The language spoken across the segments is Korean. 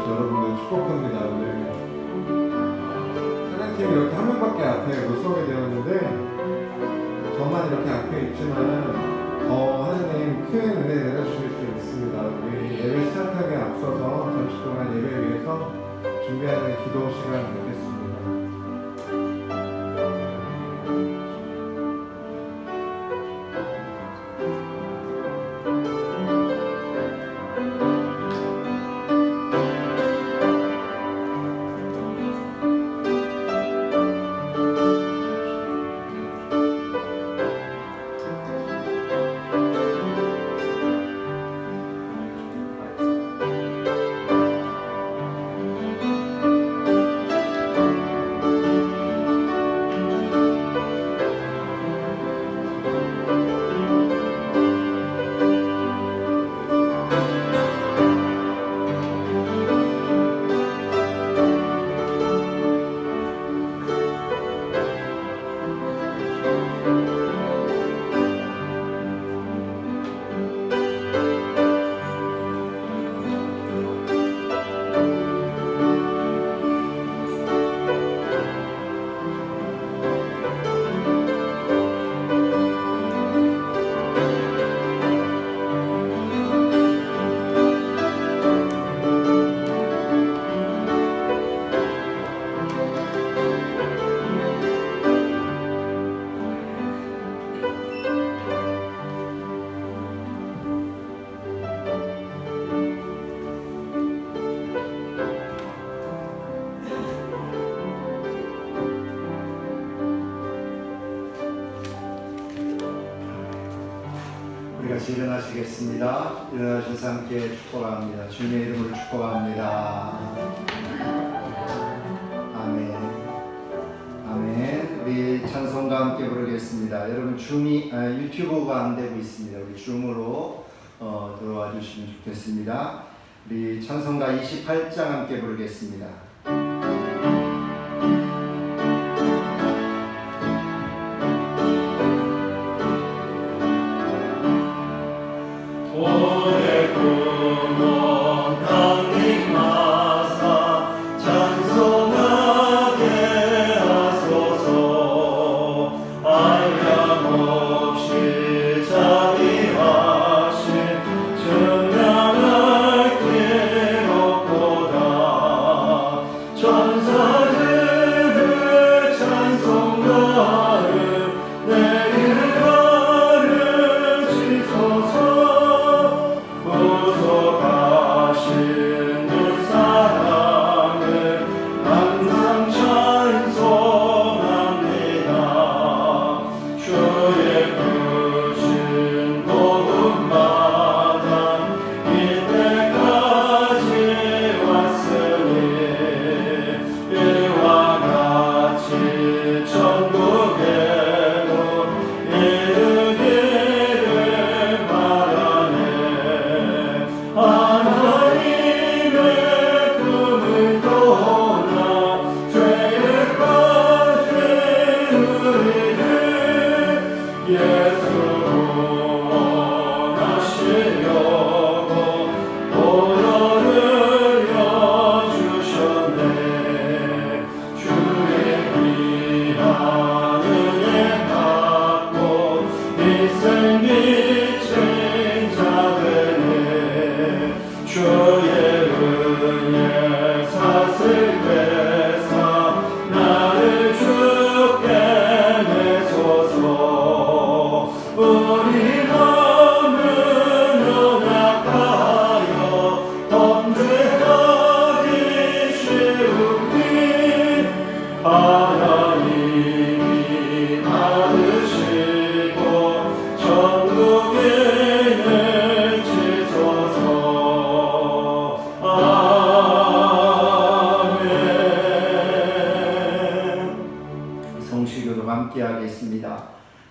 여러분들 축복합니다. 오늘 찬양팀이 이렇게 한 명밖에 앞에 못 서게 되었는데 저만 이렇게 앞에 있지만 더 하나님 큰 은혜 내려주실 수 있습니다. 우리 예배 시작하기에 앞서서 잠시 동안 예배 위해서 준비하는 기도 시간 갖겠습니다. 같이 일어나시겠습니다. 일어나셔서 함께 축복합니다. 주님의 이름으로 축복합니다. 아멘. 아멘. 우리 찬송과 함께 부르겠습니다. 여러분 유튜브가 안 되고 있습니다. 우리 줌으로 들어와 주시면 좋겠습니다. 우리 찬송가 28장 함께 부르겠습니다.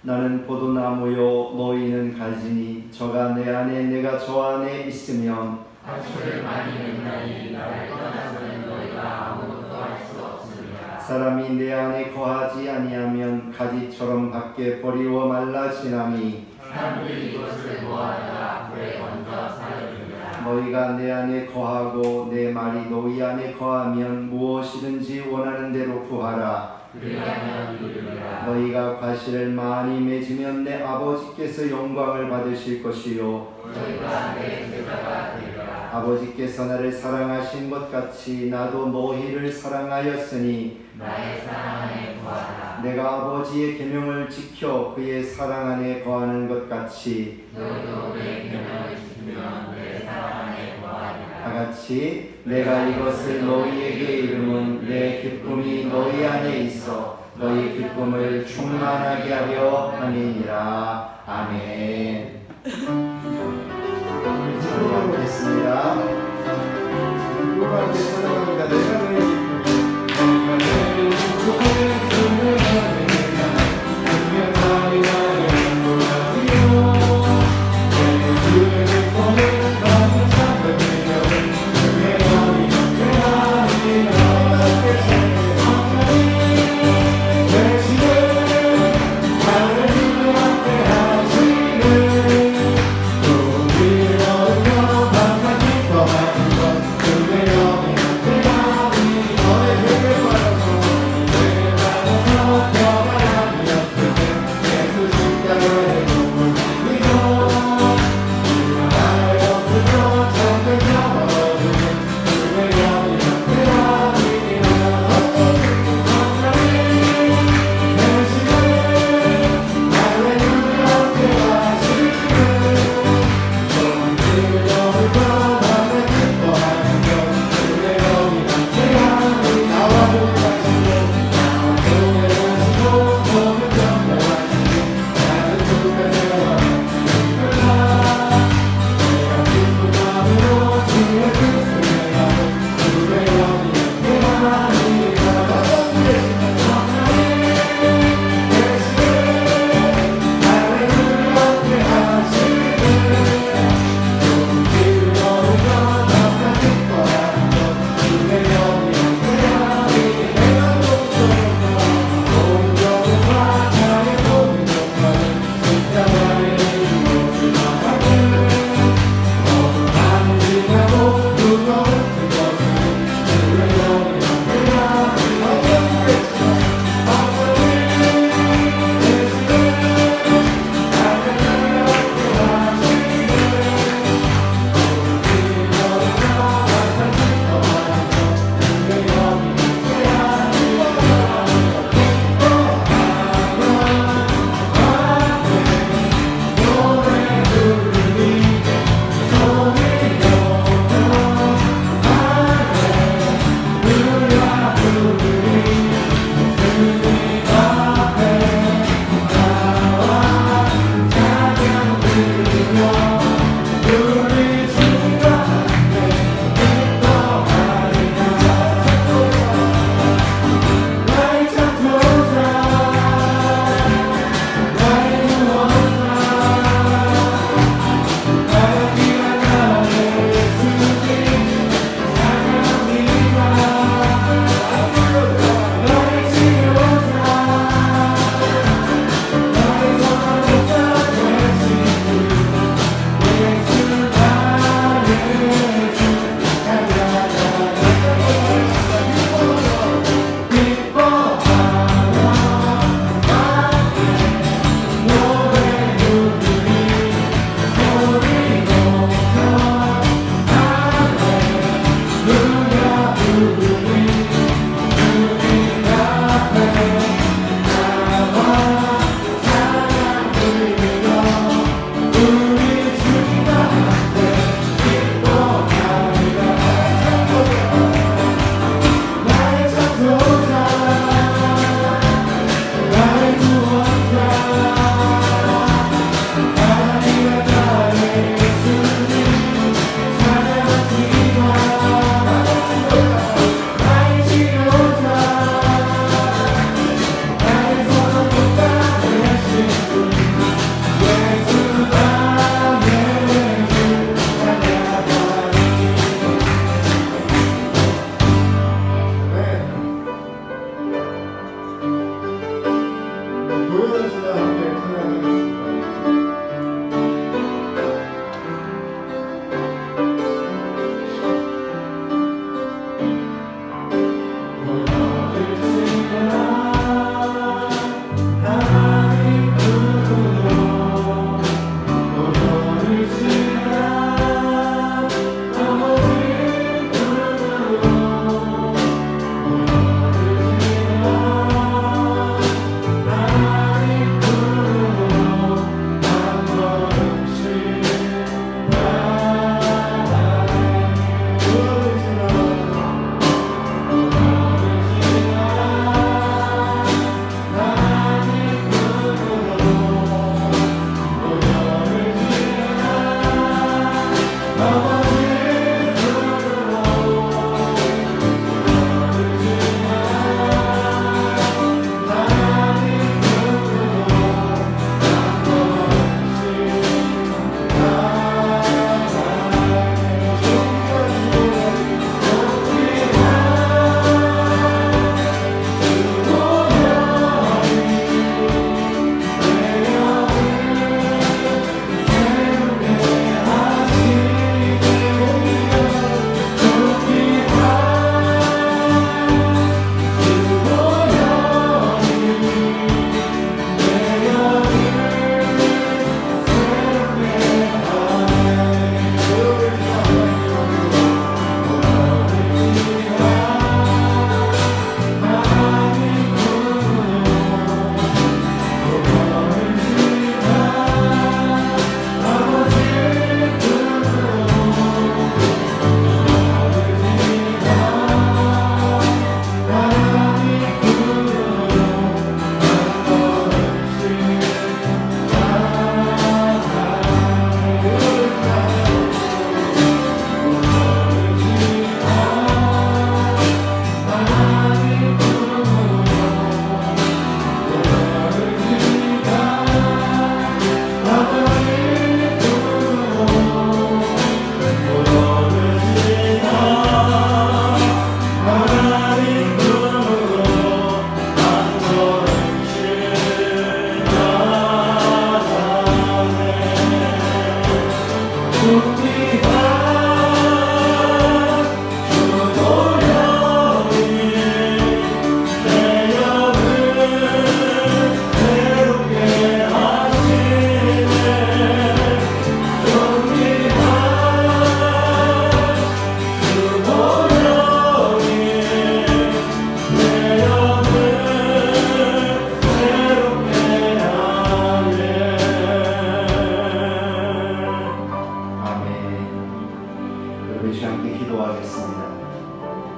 나는 포도나무요 너희는 가지니 저가 내 안에 내가 저 안에 있으면 가축을 많이 맺나니 나를 떠나서는 너희가 아무것도 할 수 없으리라. 사람이 내 안에 거하지 아니하면 가지처럼 밖에 버리워 말라지나니 사람들이 이것을 모아다가 불에 던져 사르리라. 너희가 내 안에 거하고 내 말이 너희 안에 거하면 무엇이든지 원하는 대로 구하라. 그리하면 이루리라. 너희가 과실을 많이 맺으면 내 아버지께서 영광을 받으실 것이요 너희가 내 제자가 되리라. 아버지께서 나를 사랑하신 것 같이 나도 너희를 사랑하였으니 나의 사랑 안에 거하라. 내가 아버지의 계명을 지켜 그의 사랑 안에 거하는 것 같이 너희도 내 계명을 지키면 내 사랑 안에 거하리라. 다 같이 내가 이것을 너희에게 이름은 내 기쁨이 너희 안에 있어 너희 기쁨을 충만하게 하려 함이니라. 아멘. 찬양하겠습니다. 누구한테 찬양합니다. 내가 내 기쁨이 내가 내 기쁨을 주는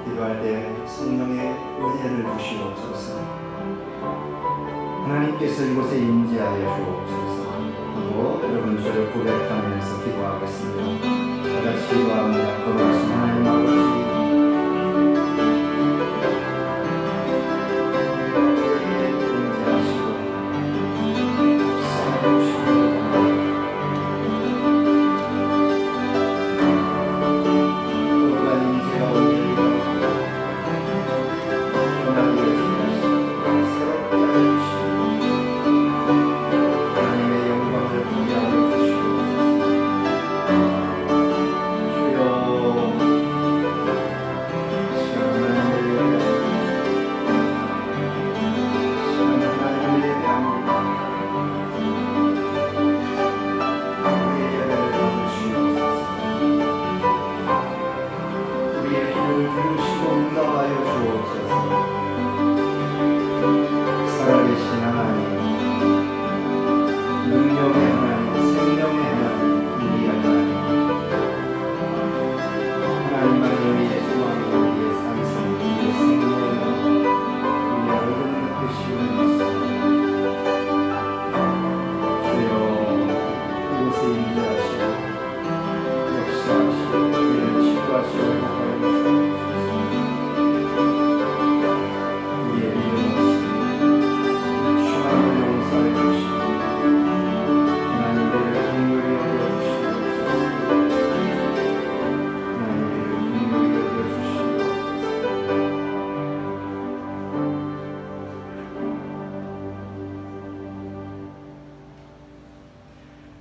기도할 때 성령의 은혜를 주시옵소서. 하나님께서 이곳에 임재하여 주옵소서 하고 여러분 주를 고백하면서 기도하겠습니다. 다 같이 기도합니다. 거룩하신 하나님 아버지,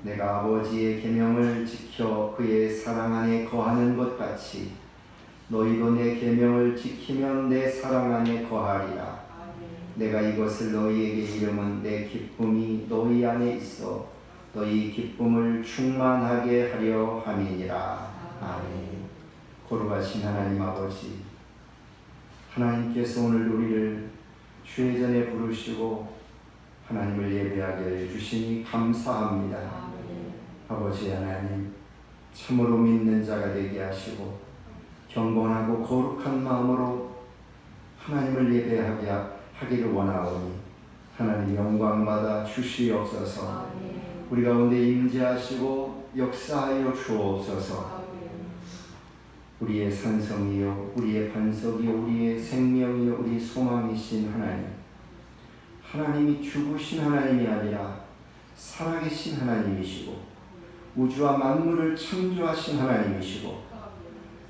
내가 아버지의 계명을 지켜 그의 사랑 안에 거하는 것 같이 너희도 내 계명을 지키면 내 사랑 안에 거하리라. 내가 이것을 너희에게 이름은 내 기쁨이 너희 안에 있어 너희 기쁨을 충만하게 하려 함이니라. 아멘. 거룩하신 하나님 아버지, 하나님께서 오늘 우리를 주의 전에 부르시고 하나님을 예배하게 해주시니 감사합니다. 아버지 하나님, 참으로 믿는 자가 되게 하시고 경건하고 거룩한 마음으로 하나님을 예배하게 하기를 원하오니 하나님 영광받아 주시옵소서. 우리 가운데 임재하시고 역사하여 주옵소서. 우리의 산성이요 우리의 반석이요 우리의 생명이요 우리 소망이신 하나님, 하나님이 죽으신 하나님이 아니라 살아계신 하나님이시고 우주와 만물을 창조하신 하나님이시고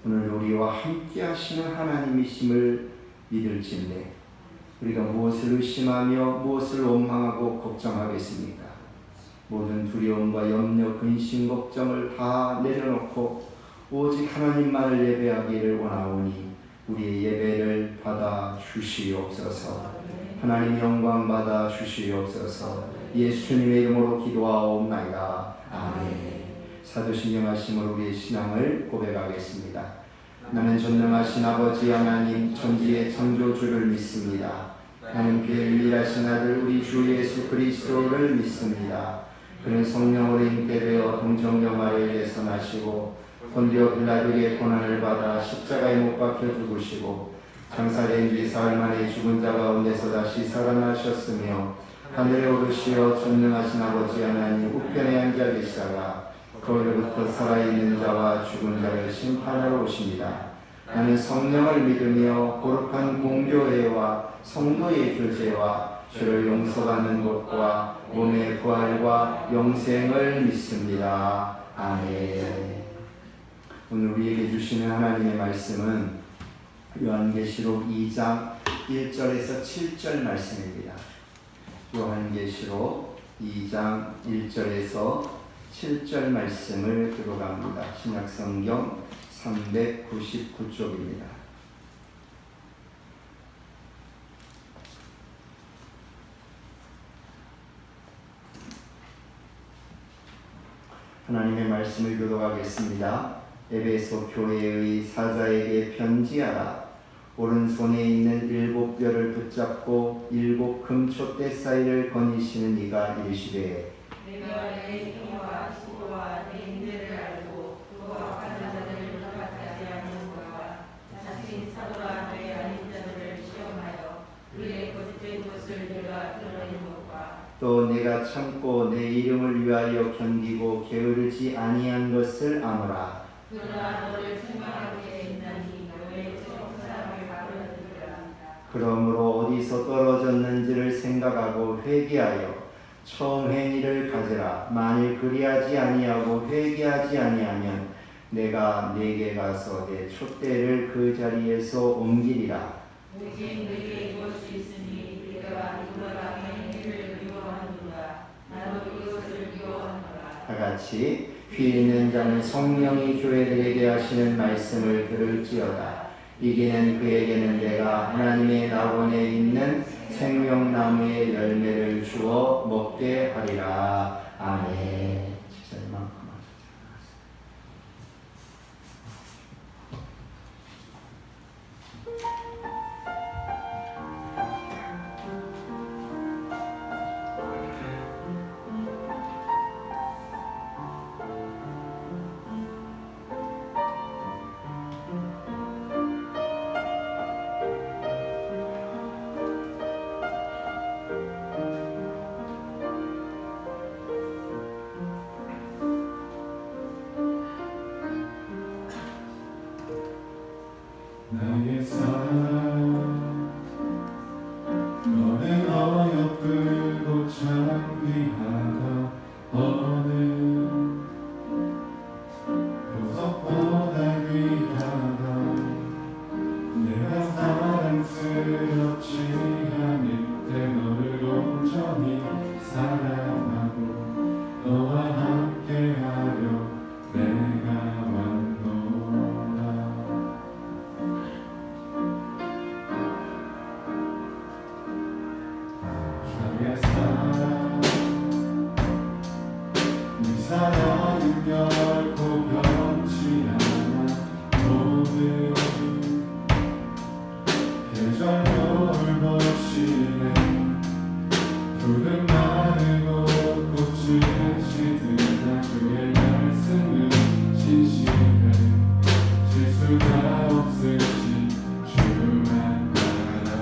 오늘 우리와 함께 하시는 하나님이심을 믿을진대 우리가 무엇을 의심하며 무엇을 원망하고 걱정하겠습니까? 모든 두려움과 염려, 근심, 걱정을 다 내려놓고 오직 하나님만을 예배하기를 원하오니 우리의 예배를 받아 주시옵소서. 하나님 영광 받아 주시옵소서. 예수님의 이름으로 기도하옵나이다. 아멘. 사도신경하심으로 우리의 신앙을 고백하겠습니다. 나는 전능하신 아버지 하나님 천지의 창조주를 믿습니다. 나는 그의 유일하신 아들 우리 주 예수 그리스도를 믿습니다. 그는 성령으로 잉태되어 동정녀 마리아에게서 나시고 본디오 빌라도의 고난을 받아 십자가에 못 박혀 죽으시고 장사된 뒤 사흘 만에 죽은 자 가운데서 다시 살아나셨으며 하늘에 오르시어 전능하신 아버지 하나님 우편에 앉아 계시다가 거기로부터 살아있는 자와 죽은 자를 심판하러 오십니다. 나는 성령을 믿으며 거룩한 공교회와 성도의 교제와 죄를 용서받는 것과 몸의 부활과 영생을 믿습니다. 아멘. 오늘 우리에게 주시는 하나님의 말씀은 요한계시록 2장 1절에서 7절 말씀입니다. 요한계시록 2장 1절에서 7절 말씀을 들어갑니다. 신약성경 399쪽입니다. 하나님의 말씀을 교독하겠습니다. 에베소 교회의 사자에게 편지하라. 오른손에 있는 7뼈를 붙잡고 7 금촛대 사이를 거니시는 이가 이르시되 내가 내 힘과 수고와 내 인내를 알고 그와 악한 자들을 받지 않는 것과 자신 사도라 것을 내가 드러낸것과 또 내가 참고 내 이름을 위하여 견디고 게으르지 아니한 것을 아노라. 그러나 너를 생각하게 된다니 너의 사람을 바꾸었느니라. 그러므로 어디서 떨어졌는지를 생각하고 회개하여 처음 한 일을 가져라. 만일 그리하지 아니하고 회개하지 아니하면 내가 네게 가서 내 촛대를 그 자리에서 옮기리라. 오직 너에게 이것이 있으니 내가 이거라 한 일을 미워하는가. 나도 이것을 미워하노라. 다 같이 귀 있는 자는 성령이 교회들에게 하시는 말씀을 들을지어다. 이기는 그에게는 내가 하나님의 낙원에 있는 생명나무의 열매를 주어 먹게 하리라. 아멘. 집사님만큼 나의 사랑 너는 어여쁘고 참 귀하다. 너는 보석보다 귀하다. 내가 사랑스럽지 않을 때 너를 온전히 사랑하고 너와 함께하려 내가 왔노라. 나의 사랑 네 사랑은 결코 변치 않아. 모든 계절을 거치네. 푸른 마르고 꽃을 시드나 주의 말씀은 진실해. 실수가 없으신 주만 바라라.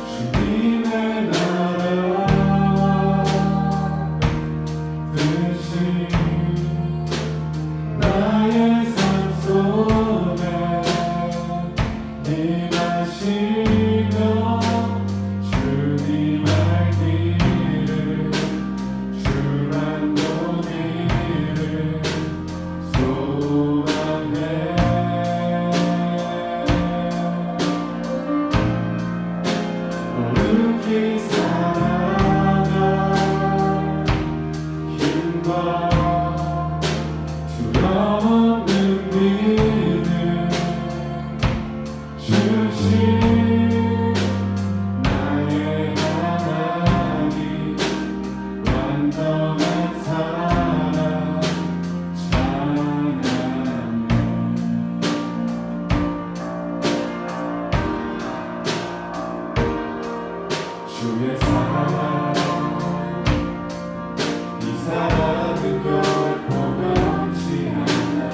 주님의 나라와 뜻이 나의 삶 속에 임하시며 주님 알기를 주만 보기를 소망해. 어렵게 살아가 힘과 두려움은 믿음 주신 나의 하나님 완전한 사랑 찬양해. 주의 사랑 이 사랑은 결코 변치 않아.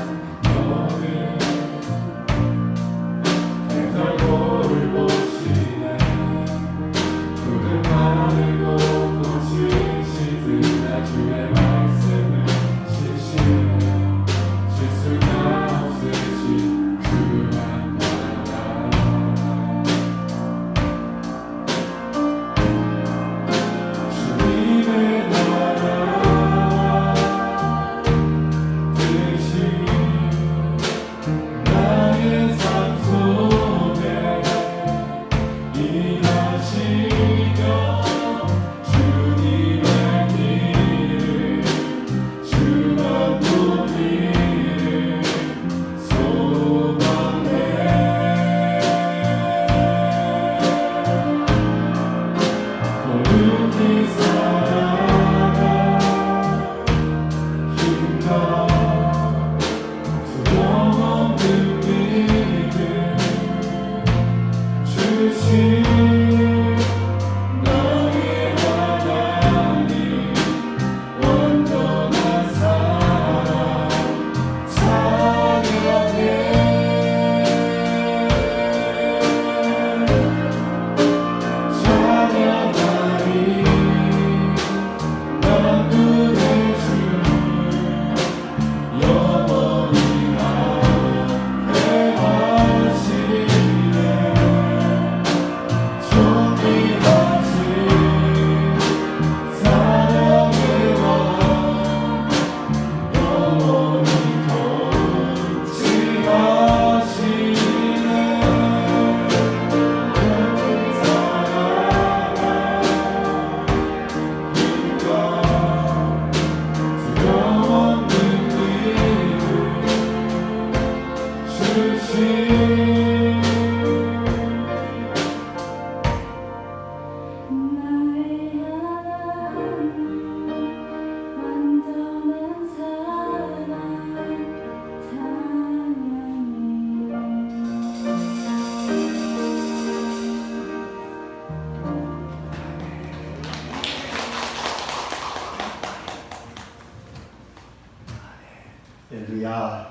할렐루야.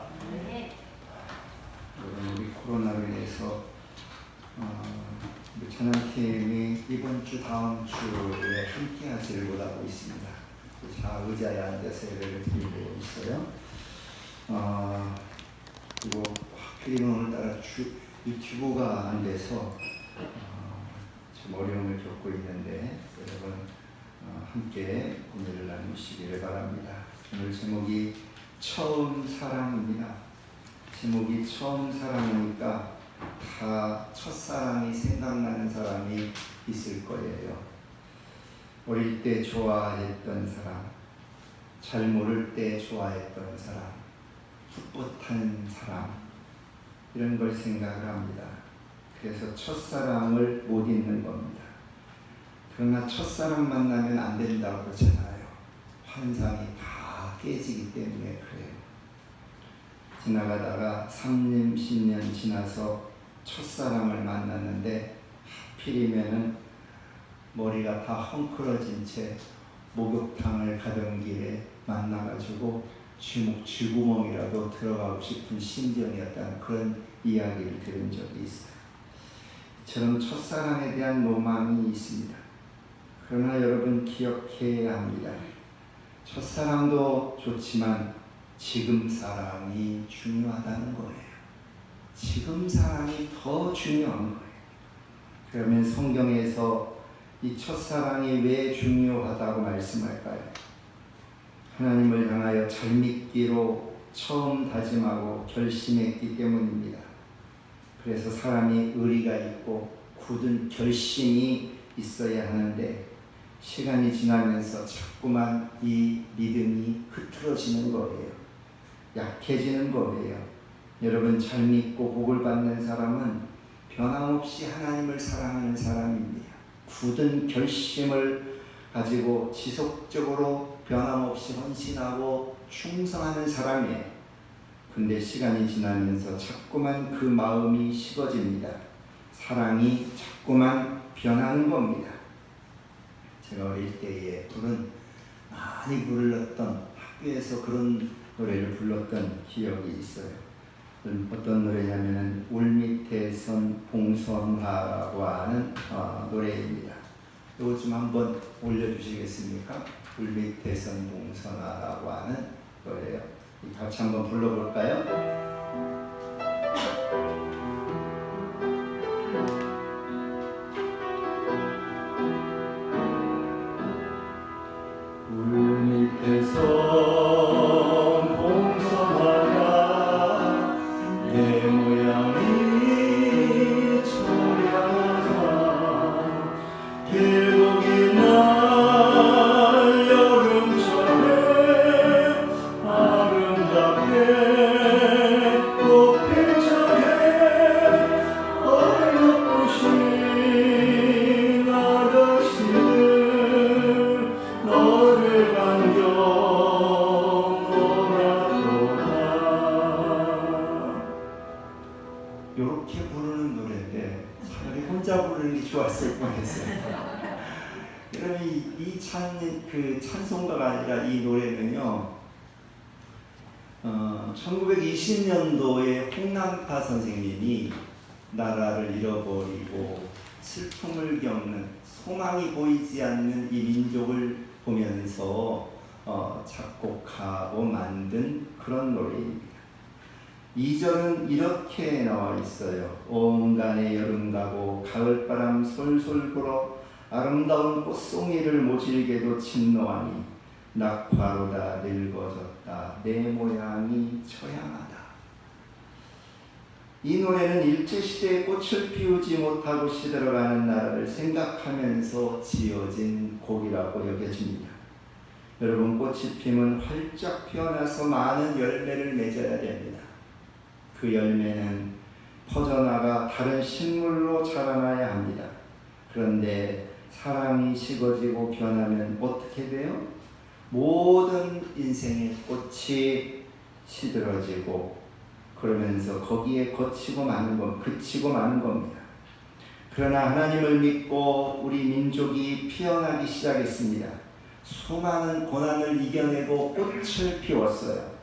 우리 코로나로 인해서 우리 찬양팀이 이번 주 다음 주에 함께 하지를 못하고 있습니다. 자, 의자에 앉아서 예배를 드리고 있어요. 그리고 하필이면 오늘따라 유튜브가 안 돼서 좀 어려움을 겪고 있는데 여러분 함께 고민을 나누시기를 바랍니다. 오늘 제목이 처음 사랑입니다. 제목이 처음 사랑이니까 다 첫사랑이 생각나는 사람이 있을 거예요. 어릴 때 좋아했던 사람, 잘 모를 때 좋아했던 사람, 풋풋한 사람, 이런 걸 생각을 합니다. 그래서 첫사랑을 못 잊는 겁니다. 그러나 첫사랑 만나면 안 된다고 그러잖아요. 환상이 다 깨지기 때문에 그래요. 지나가다가 3년, 10년 지나서 첫사랑을 만났는데 하필이면은 머리가 다 헝클어진 채 목욕탕을 가던 길에 만나가지고 쥐구멍이라도 들어가고 싶은 심정이었다는 그런 이야기를 들은 적이 있어요. 이처럼 첫사랑에 대한 로망이 있습니다. 그러나 여러분 기억해야 합니다. 첫사랑도 좋지만 지금 사랑이 중요하다는 거예요. 지금 사랑이 더 중요한 거예요. 그러면 성경에서 이 첫사랑이 왜 중요하다고 말씀할까요? 하나님을 향하여 잘 믿기로 처음 다짐하고 결심했기 때문입니다. 그래서 사람이 의리가 있고 굳은 결심이 있어야 하는데 시간이 지나면서 자꾸만 이 믿음이 흐트러지는 거예요. 약해지는 거예요. 여러분 잘 믿고 복을 받는 사람은 변함없이 하나님을 사랑하는 사람입니다. 굳은 결심을 가지고 지속적으로 변함없이 헌신하고 충성하는 사람이에요. 근데 시간이 지나면서 자꾸만 그 마음이 식어집니다. 사랑이 자꾸만 변하는 겁니다. 제가 어릴 때에 많이 불렀던 학교에서 그런 노래를 불렀던 기억이 있어요. 어떤 노래냐면은 울밑에선 봉선화라고 하는 노래입니다. 이거 좀 한번 올려주시겠습니까? 울밑에선 봉선화라고 하는 노래예요. 같이 한번 불러볼까요? 이렇게 부르는 노래인데 차라리 혼자 부르는 게 좋았을 뻔했어요. 여러분 이 찬송가가 아니라 이 노래는요 1920년도에 홍남파 선생님이 나라를 잃어버리고 슬픔을 겪는 소망이 보이지 않는 이 민족을 보면서 작곡하고 만든 그런 노래입니다. 2절은 이렇게 나와 있어요. 온간에 여름 가고 가을바람 솔솔 불어 아름다운 꽃송이를 모질게도 침노하니 낙화로다 늙어졌다 내 모양이 처량하다. 이 노래는 일제시대에 꽃을 피우지 못하고 시들어가는 나라를 생각하면서 지어진 곡이라고 여겨집니다. 여러분 꽃이 피면 활짝 피어나서 많은 열매를 맺어야 됩니다. 그 열매는 퍼져나가 다른 식물로 자라나야 합니다. 그런데 사랑이 식어지고 변하면 어떻게 돼요? 모든 인생의 꽃이 시들어지고 그러면서 거기에 그치고 마는 겁니다. 그러나 하나님을 믿고 우리 민족이 피어나기 시작했습니다. 수많은 고난을 이겨내고 꽃을 피웠어요.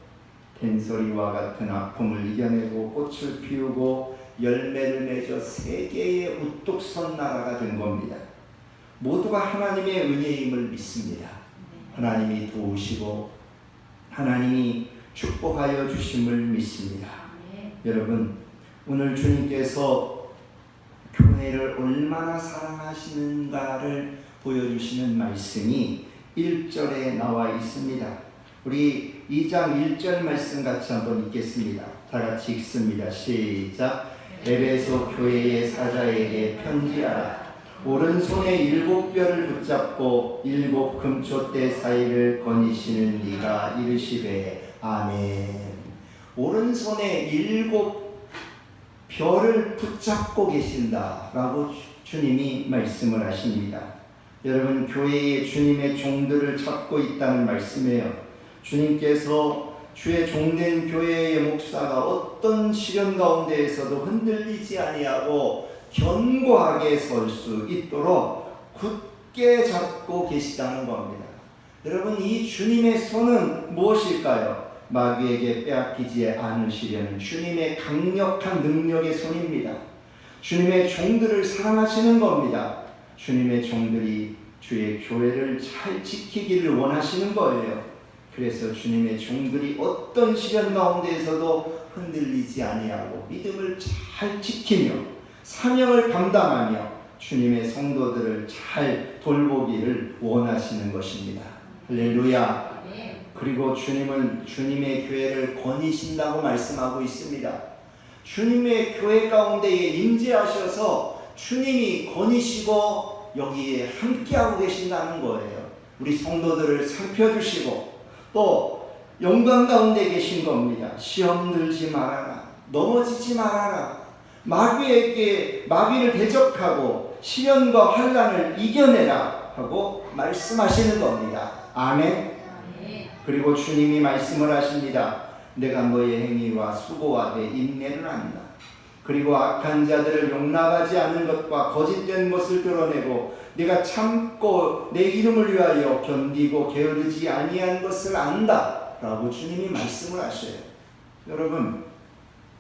된소리와 같은 아픔을 이겨내고 꽃을 피우고 열매를 맺어 세계의 우뚝 선 나라가 된 겁니다. 모두가 하나님의 은혜임을 믿습니다. 하나님이 도우시고 하나님이 축복하여 주심을 믿습니다. 여러분, 오늘 주님께서 교회를 얼마나 사랑하시는가를 보여주시는 말씀이 1절에 나와 있습니다. 우리 2장 1절 말씀 같이 한번 읽겠습니다. 다 같이 읽습니다. 시작. 에베소 교회의 사자에게 편지하라. 오른손에 7뼈를 붙잡고 7 금초대 사이를 거니시는 네가 이르시되 아멘. 오른손에 7 벼를 붙잡고 계신다라고 주님이 말씀을 하십니다. 여러분, 교회에 주님의 종들을 찾고 있다는 말씀이에요. 주님께서 주의 종된 교회의 목사가 어떤 시련 가운데에서도 흔들리지 아니하고 견고하게 설 수 있도록 굳게 잡고 계시다는 겁니다. 여러분, 이 주님의 손은 무엇일까요? 마귀에게 빼앗기지 않으시려는 주님의 강력한 능력의 손입니다. 주님의 종들을 사랑하시는 겁니다. 주님의 종들이 주의 교회를 잘 지키기를 원하시는 거예요. 그래서 주님의 종들이 어떤 시련 가운데에서도 흔들리지 아니하고 믿음을 잘 지키며 사명을 감당하며 주님의 성도들을 잘 돌보기를 원하시는 것입니다. 할렐루야. 그리고 주님은 주님의 교회를 거니신다고 말씀하고 있습니다. 주님의 교회 가운데에 임재하셔서 주님이 거니시고 여기에 함께하고 계신다는 거예요. 우리 성도들을 살펴주시고 또 영광 가운데 계신 겁니다. 시험 들지 말아라. 넘어지지 말아라. 마귀를 대적하고 시련과 환난을 이겨내라 하고 말씀하시는 겁니다. 아멘. 그리고 주님이 말씀을 하십니다. 내가 너의 행위와 수고와 내 인내를 안다. 그리고 악한 자들을 용납하지 않는 것과 거짓된 것을 드러내고 내가 참고 내 이름을 위하여 견디고 게으르지 아니한 것을 안다 라고 주님이 말씀을 하셔요. 여러분,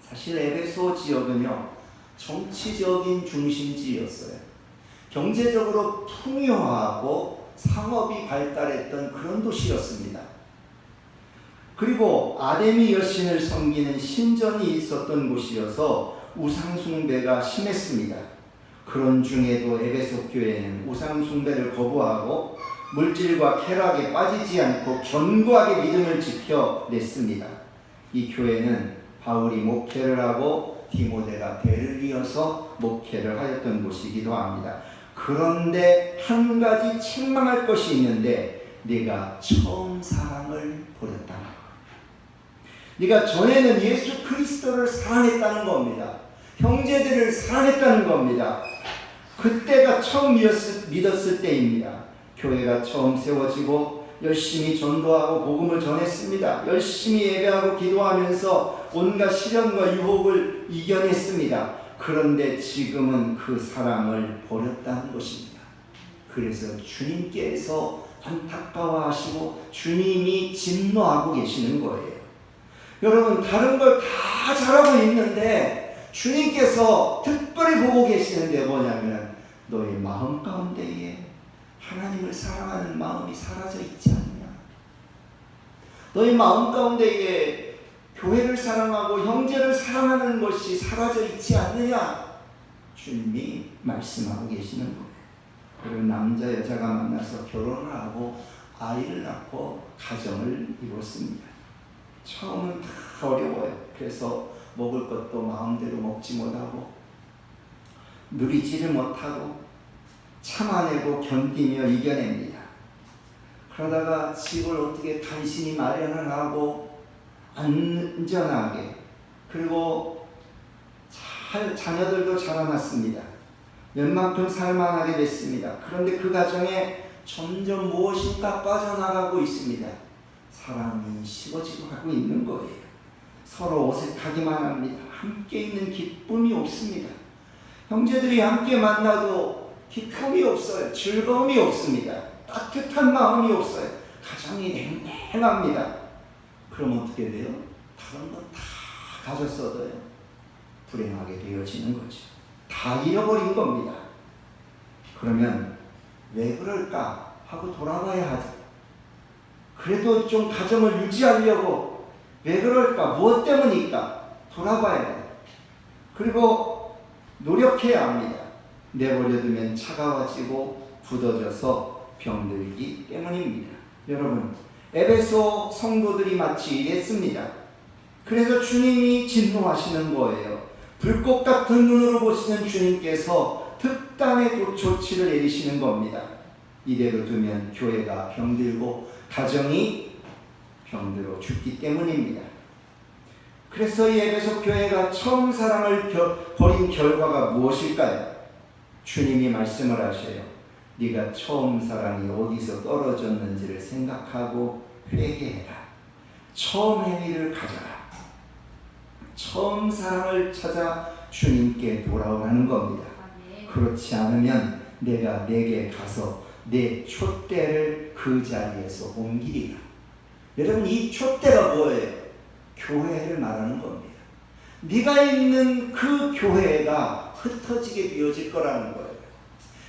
사실 에베소 지역은요 정치적인 중심지였어요. 경제적으로 풍요하고 상업이 발달했던 그런 도시였습니다. 그리고 아데미 여신을 섬기는 신전이 있었던 곳이어서 우상숭배가 심했습니다. 그런 중에도 에베소 교회는 우상숭배를 거부하고 물질과 쾌락에 빠지지 않고 견고하게 믿음을 지켜냈습니다. 이 교회는 바울이 목회를 하고 디모데가 대를 이어서 목회를 하였던 곳이기도 합니다. 그런데 한 가지 책망할 것이 있는데 네가 처음 사랑을 버렸다. 네가 전에는 예수 그리스도를 사랑했다는 겁니다. 형제들을 사랑했다는 겁니다. 그때가 처음 믿었을 때입니다. 교회가 처음 세워지고 열심히 전도하고 복음을 전했습니다. 열심히 예배하고 기도하면서 온갖 시련과 유혹을 이겨냈습니다. 그런데 지금은 그 사랑을 버렸다는 것입니다. 그래서 주님께서 안타까워하시고 주님이 진노하고 계시는 거예요. 여러분, 다른 걸 다 잘하고 있는데 주님께서 특별히 보고 계시는 게 뭐냐면 너의 마음 가운데에 하나님을 사랑하는 마음이 사라져 있지 않느냐. 너의 마음 가운데에 교회를 사랑하고 형제를 사랑하는 것이 사라져 있지 않느냐. 주님이 말씀하고 계시는 거예요. 그리고 남자 여자가 만나서 결혼을 하고 아이를 낳고 가정을 이뤘습니다. 처음은 다 어려워요. 그래서 먹을 것도 마음대로 먹지 못하고 누리지를 못하고 참아내고 견디며 이겨냅니다. 그러다가 집을 어떻게 간신히 마련을 하고 안전하게 그리고 자녀들도 자라났습니다. 웬만큼 살만하게 됐습니다. 그런데 그 가정에 점점 무엇인가 빠져나가고 있습니다. 사람이 식어지고 가고 있는 거예요. 서로 어색하기만 합니다. 함께 있는 기쁨이 없습니다. 형제들이 함께 만나도 기쁨이 없어요. 즐거움이 없습니다. 따뜻한 마음이 없어요. 가정이 냉랭합니다. 그럼 어떻게 돼요? 다른 건 다 가졌어도요, 불행하게 되어지는 거죠. 다 잃어버린 겁니다. 그러면 왜 그럴까 하고 돌아봐야 하죠. 그래도 좀 가정을 유지하려고 왜 그럴까? 무엇 때문일까? 돌아봐야 돼요. 그리고 노력해야 합니다. 내버려두면 차가워지고 굳어져서 병들기 때문입니다. 여러분, 에베소 성도들이 마치 이랬습니다. 그래서 주님이 진노하시는 거예요. 불꽃 같은 눈으로 보시는 주님께서 특단의 조치를 내리시는 겁니다. 이대로 두면 교회가 병들고 가정이 병들어 죽기 때문입니다. 그래서 이 에베소 교회가 처음 사랑을 버린 결과가 무엇일까요? 주님이 말씀을 하셔요. 네가 처음 사랑이 어디서 떨어졌는지를 생각하고 회개해라. 처음 행위를 가져라. 처음 사랑을 찾아 주님께 돌아오라는 겁니다. 그렇지 않으면 내가 내게 가서 내 촛대를 그 자리에서 옮기리라. 여러분, 이 촛대가 뭐예요? 교회를 말하는 겁니다. 네가 있는 그 교회가 흩어지게 되어질 거라는 거예요.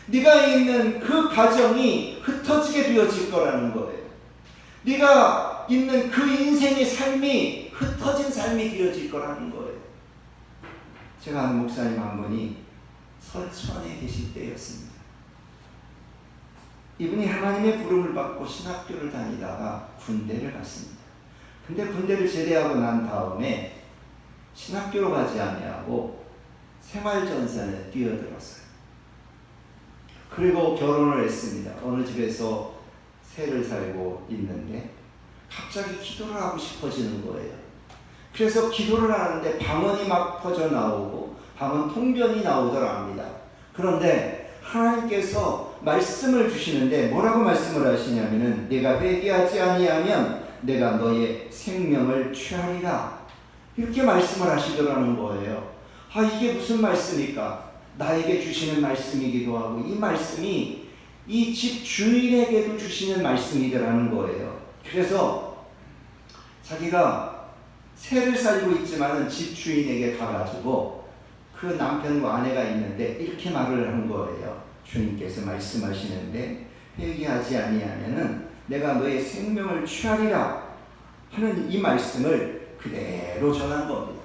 네가 있는 그 가정이 흩어지게 되어질 거라는 거예요. 네가 있는 그 인생의 삶이 흩어진 삶이 되어질 거라는 거예요. 제가 아는 목사님 한 분이 설천에 계실 때였습니다. 이분이 하나님의 부름을 받고 신학교를 다니다가 군대를 갔습니다. 근데 군대를 제대하고 난 다음에 신학교로 가지 아니하고 생활전선에 뛰어들었어요. 그리고 결혼을 했습니다. 어느 집에서 새를 살고 있는데 갑자기 기도를 하고 싶어지는 거예요. 그래서 기도를 하는데 방언이 막 퍼져 나오고 방언 통변이 나오더라 합니다. 그런데 하나님께서 말씀을 주시는데 뭐라고 말씀을 하시냐면은 내가 회개하지 아니하면 내가 너의 생명을 취하리라. 이렇게 말씀을 하시더라는 거예요. 아, 이게 무슨 말씀입니까? 나에게 주시는 말씀이기도 하고 이 말씀이 이 집 주인에게도 주시는 말씀이더라는 거예요. 그래서 자기가 새를 살고 있지만은 집 주인에게 가가지고 그 남편과 아내가 있는데 이렇게 말을 한 거예요. 주님께서 말씀하시는데 회개하지 아니하면은 내가 너의 생명을 취하리라 하는 이 말씀을 그대로 전한 겁니다.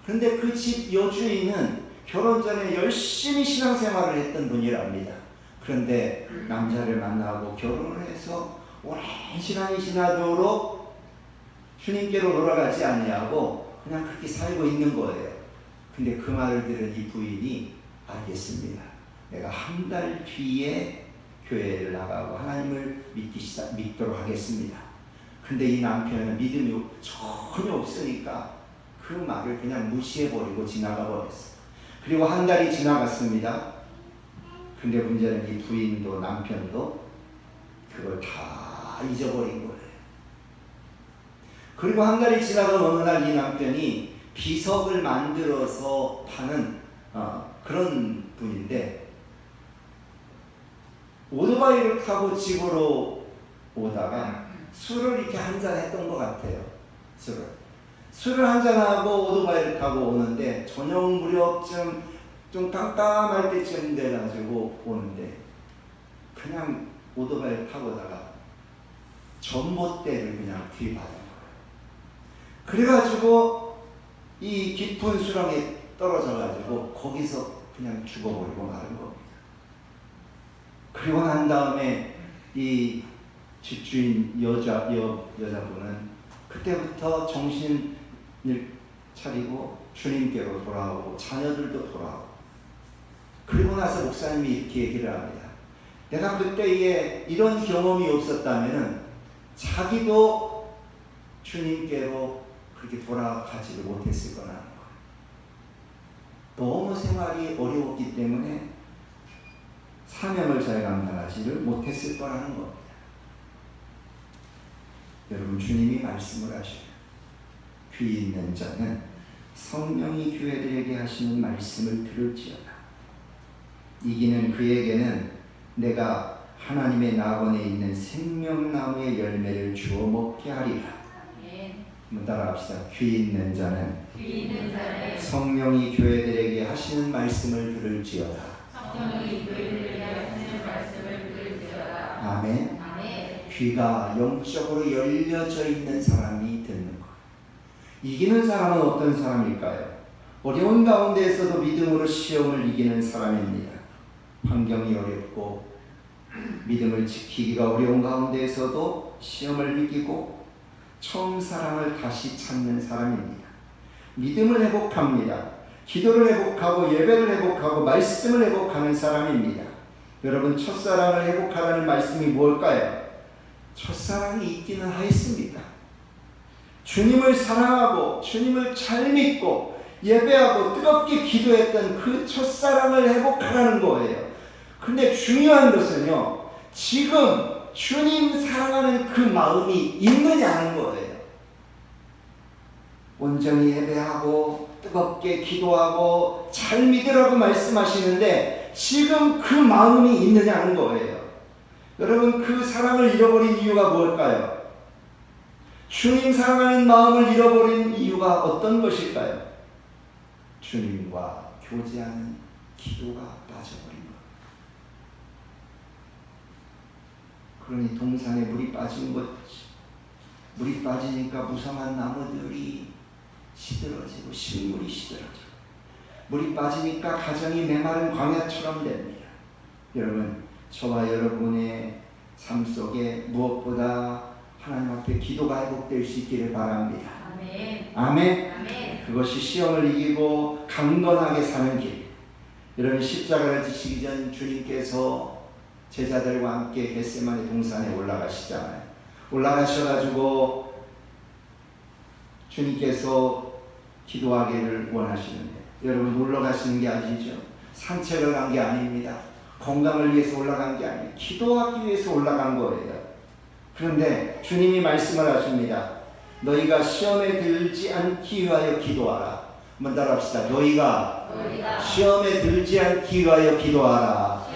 그런데 그 집 여주인은 결혼 전에 열심히 신앙생활을 했던 분이랍니다. 그런데 남자를 만나고 결혼을 해서 오랜 시간이 지나도록 주님께로 돌아가지 아니하고 그냥 그렇게 살고 있는 거예요. 근데 그 말을 들은 이 부인이 알겠습니다. 내가 한 달 뒤에 교회를 나가고 하나님을 믿도록 하겠습니다. 근데 이 남편은 믿음이 전혀 없으니까 그 말을 그냥 무시해버리고 지나가 버렸어요. 그리고 한 달이 지나갔습니다. 근데 문제는 이 부인도 남편도 그걸 다 잊어버린 거예요. 그리고 한 달이 지나간 어느 날 이 남편이 비석을 만들어서 파는 그런 분인데 오토바이를 타고 집으로 오다가 술을 이렇게 한잔 했던 것 같아요. 술을 한잔하고 오토바이를 타고 오는데 저녁 무렵쯤 좀 깜깜할 때쯤 돼가지고 오는데 그냥 오토바이를 타고 오다가 전봇대를 그냥 들이받은 거예요. 그래가지고 이 깊은 수렁에 떨어져가지고 거기서 그냥 죽어버리고 마는 겁니다. 그리고 난 다음에 이 집주인 여자분은 그때부터 정신을 차리고 주님께로 돌아오고 자녀들도 돌아오고 그리고 나서 목사님이 이렇게 얘기를 합니다. 내가 그때에 이런 경험이 없었다면 자기도 주님께로 그렇게 돌아가지를 못했을 거라는 거예요. 너무 생활이 어려웠기 때문에 사명을 잘 감당하지를 못했을 거라는 겁니다. 여러분, 주님이 말씀을 하셔요. 귀 있는 자는 성령이 교회들에게 하시는 말씀을 들을지어다. 이기는 그에게는 내가 하나님의 낙원에 있는 생명나무의 열매를 주어 먹게 하리라. 한번 따라합시다. 귀 있는 자는 성령이 교회들에게 하시는 말씀을 들을지어다. 아멘. 귀가 영적으로 열려져 있는 사람이 듣는 것. 이기는 사람은 어떤 사람일까요? 어려운 가운데에서도 믿음으로 시험을 이기는 사람입니다. 환경이 어렵고 믿음을 지키기가 어려운 가운데에서도 시험을 이기고 처음 사랑을 다시 찾는 사람입니다. 믿음을 회복합니다. 기도를 회복하고 예배를 회복하고 말씀을 회복하는 사람입니다. 여러분, 첫사랑을 회복하라는 말씀이 뭘까요? 첫사랑이 있기는 하였습니다. 주님을 사랑하고 주님을 잘 믿고 예배하고 뜨겁게 기도했던 그 첫사랑을 회복하라는 거예요. 근데 중요한 것은요, 지금 주님 사랑하는 그 마음이 있느냐는 거예요. 온전히 예배하고 뜨겁게 기도하고 잘 믿으라고 말씀하시는데 지금 그 마음이 있느냐는 거예요. 여러분, 그 사랑을 잃어버린 이유가 뭘까요? 주님 사랑하는 마음을 잃어버린 이유가 어떤 것일까요? 주님과 교제하는 기도가 빠져버린 것. 그러니 동산에 물이 빠진 것, 물이 빠지니까 무성한 나무들이 시들어지고 식물이 시들어지고, 물이 빠지니까 가정이 메마른 광야처럼 됩니다. 여러분, 저와 여러분의 삶 속에 무엇보다 하나님 앞에 기도가 회복될 수 있기를 바랍니다. 아멘. 아멘. 아멘. 그것이 시험을 이기고 강건하게 사는 길. 여러분, 십자가를 지시기 전 주님께서 제자들과 함께 겟세마네 동산에 올라가시잖아요. 올라가셔가지고 주님께서 기도하기를 원하시는데, 여러분, 놀러 가시는 게 아니죠. 산책을 간 게 아닙니다. 건강을 위해서 올라간 게 아니에요. 기도하기 위해서 올라간 거예요. 그런데 주님이 말씀을 하십니다. 너희가 시험에 들지 않기 위하여 기도하라. 한번 따라합시다. 너희가 시험에 들지 않기 위하여 기도하라.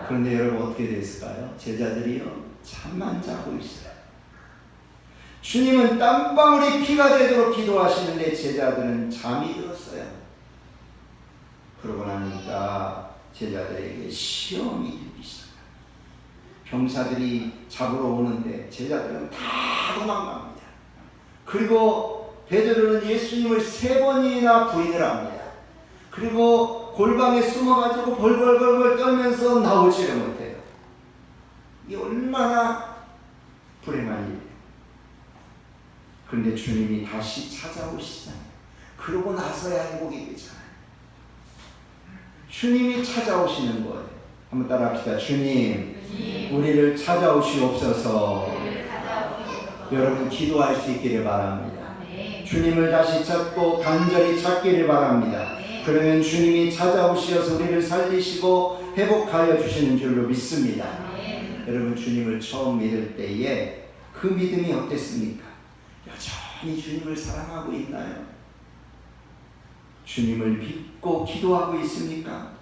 그런데 여러분, 어떻게 됐을까요? 제자들이요, 잠만 자고 있어요. 주님은 땀방울이 피가 되도록 기도하시는데 제자들은 잠이 들었어요. 그러고 나니까 제자들에게 시험이 들기 시작합니다. 병사들이 잡으러 오는데 제자들은 다 도망갑니다. 그리고 베드로는 예수님을 3번이나 부인을 합니다. 그리고 골방에 숨어가지고 벌벌벌벌 떨면서 나오지를 못해요. 이게 얼마나 불행한 일이에요. 그런데 주님이 다시 찾아오시잖아요. 그러고 나서야 행복이 되잖아요. 주님이 찾아오시는 거예요. 한번 따라합시다. 주님, 우리를 찾아오시옵소서. 여러분, 기도할 수 있기를 바랍니다. 주님을 다시 찾고 간절히 찾기를 바랍니다. 그러면 주님이 찾아오시어서 우리를 살리시고 회복하여 주시는 줄로 믿습니다. 여러분, 주님을 처음 믿을 때에 그 믿음이 어땠습니까? 여전히 주님을 사랑하고 있나요? 주님을 믿고 기도하고 있습니까?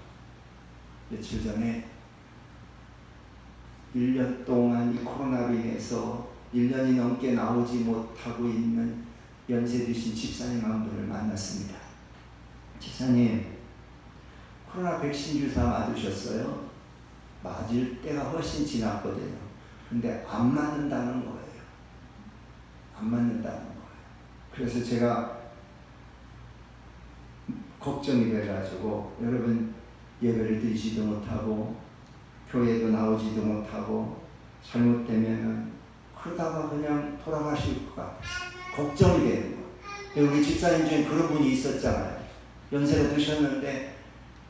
며칠 전에 1년 동안 이 코로나로 인해서 1년이 넘게 나오지 못하고 있는 연세 드신 집사님 한 분을 만났습니다. 집사님, 코로나 백신 주사 맞으셨어요? 맞을 때가 훨씬 지났거든요. 근데 안 맞는다는 거예요. 안 맞는다는 거예요. 그래서 제가 걱정이 돼가지고, 여러분, 예배를 드리지도 못하고 교회도 나오지도 못하고 잘못되면 그러다가 그냥 돌아가실 것 같아서 걱정이 되는 거예요. 우리 집사님 중에 그런 분이 있었잖아요. 연세가 드셨는데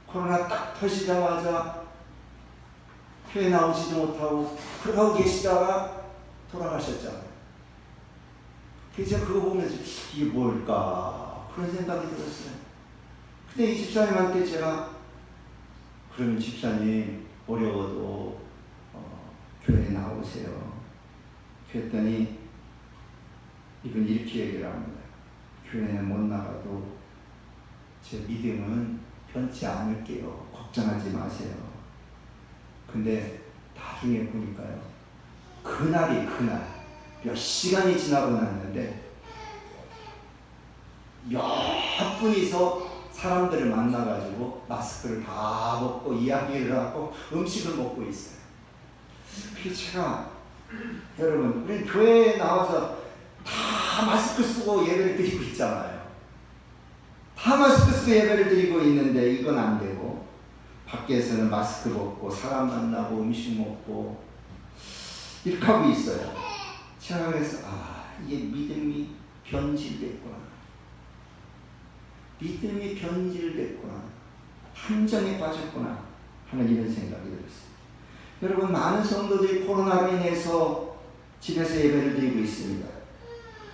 코로나 딱 터지자마자 교회 나오지도 못하고 그러고 계시다가 돌아가셨잖아요. 그래서 제가 그거 보면서 이게 뭘까 그런 생각이 들었어요. 근데 이 집사님한테 제가 그러면 집사님 어려워도 교회에 나오세요. 그랬더니 이분 이렇게 얘기를 합니다. 교회는 못 나가도 제 믿음은 변치 않을게요. 걱정하지 마세요. 근데 나중에 보니까요. 그날이 그날 몇 시간이 지나고 났는데 몇 분이서 사람들을 만나가지고 마스크를 다 벗고 이야기를 하고 음식을 먹고 있어요. 그래서 제가 여러분 우리 교회에 나와서 다 마스크 쓰고 예배를 드리고 있잖아요. 다 마스크 쓰고 예배를 드리고 있는데 이건 안 되고 밖에서는 마스크 벗고 사람 만나고 음식 먹고 이렇게 하고 있어요. 제가 그래서 이게 믿음이 변질됐구나. 믿음이 변질됐구나. 함정에 빠졌구나 하는 이런 생각이 들었어요. 여러분 많은 성도들이 코로나로 인해서 집에서 예배를 드리고 있습니다.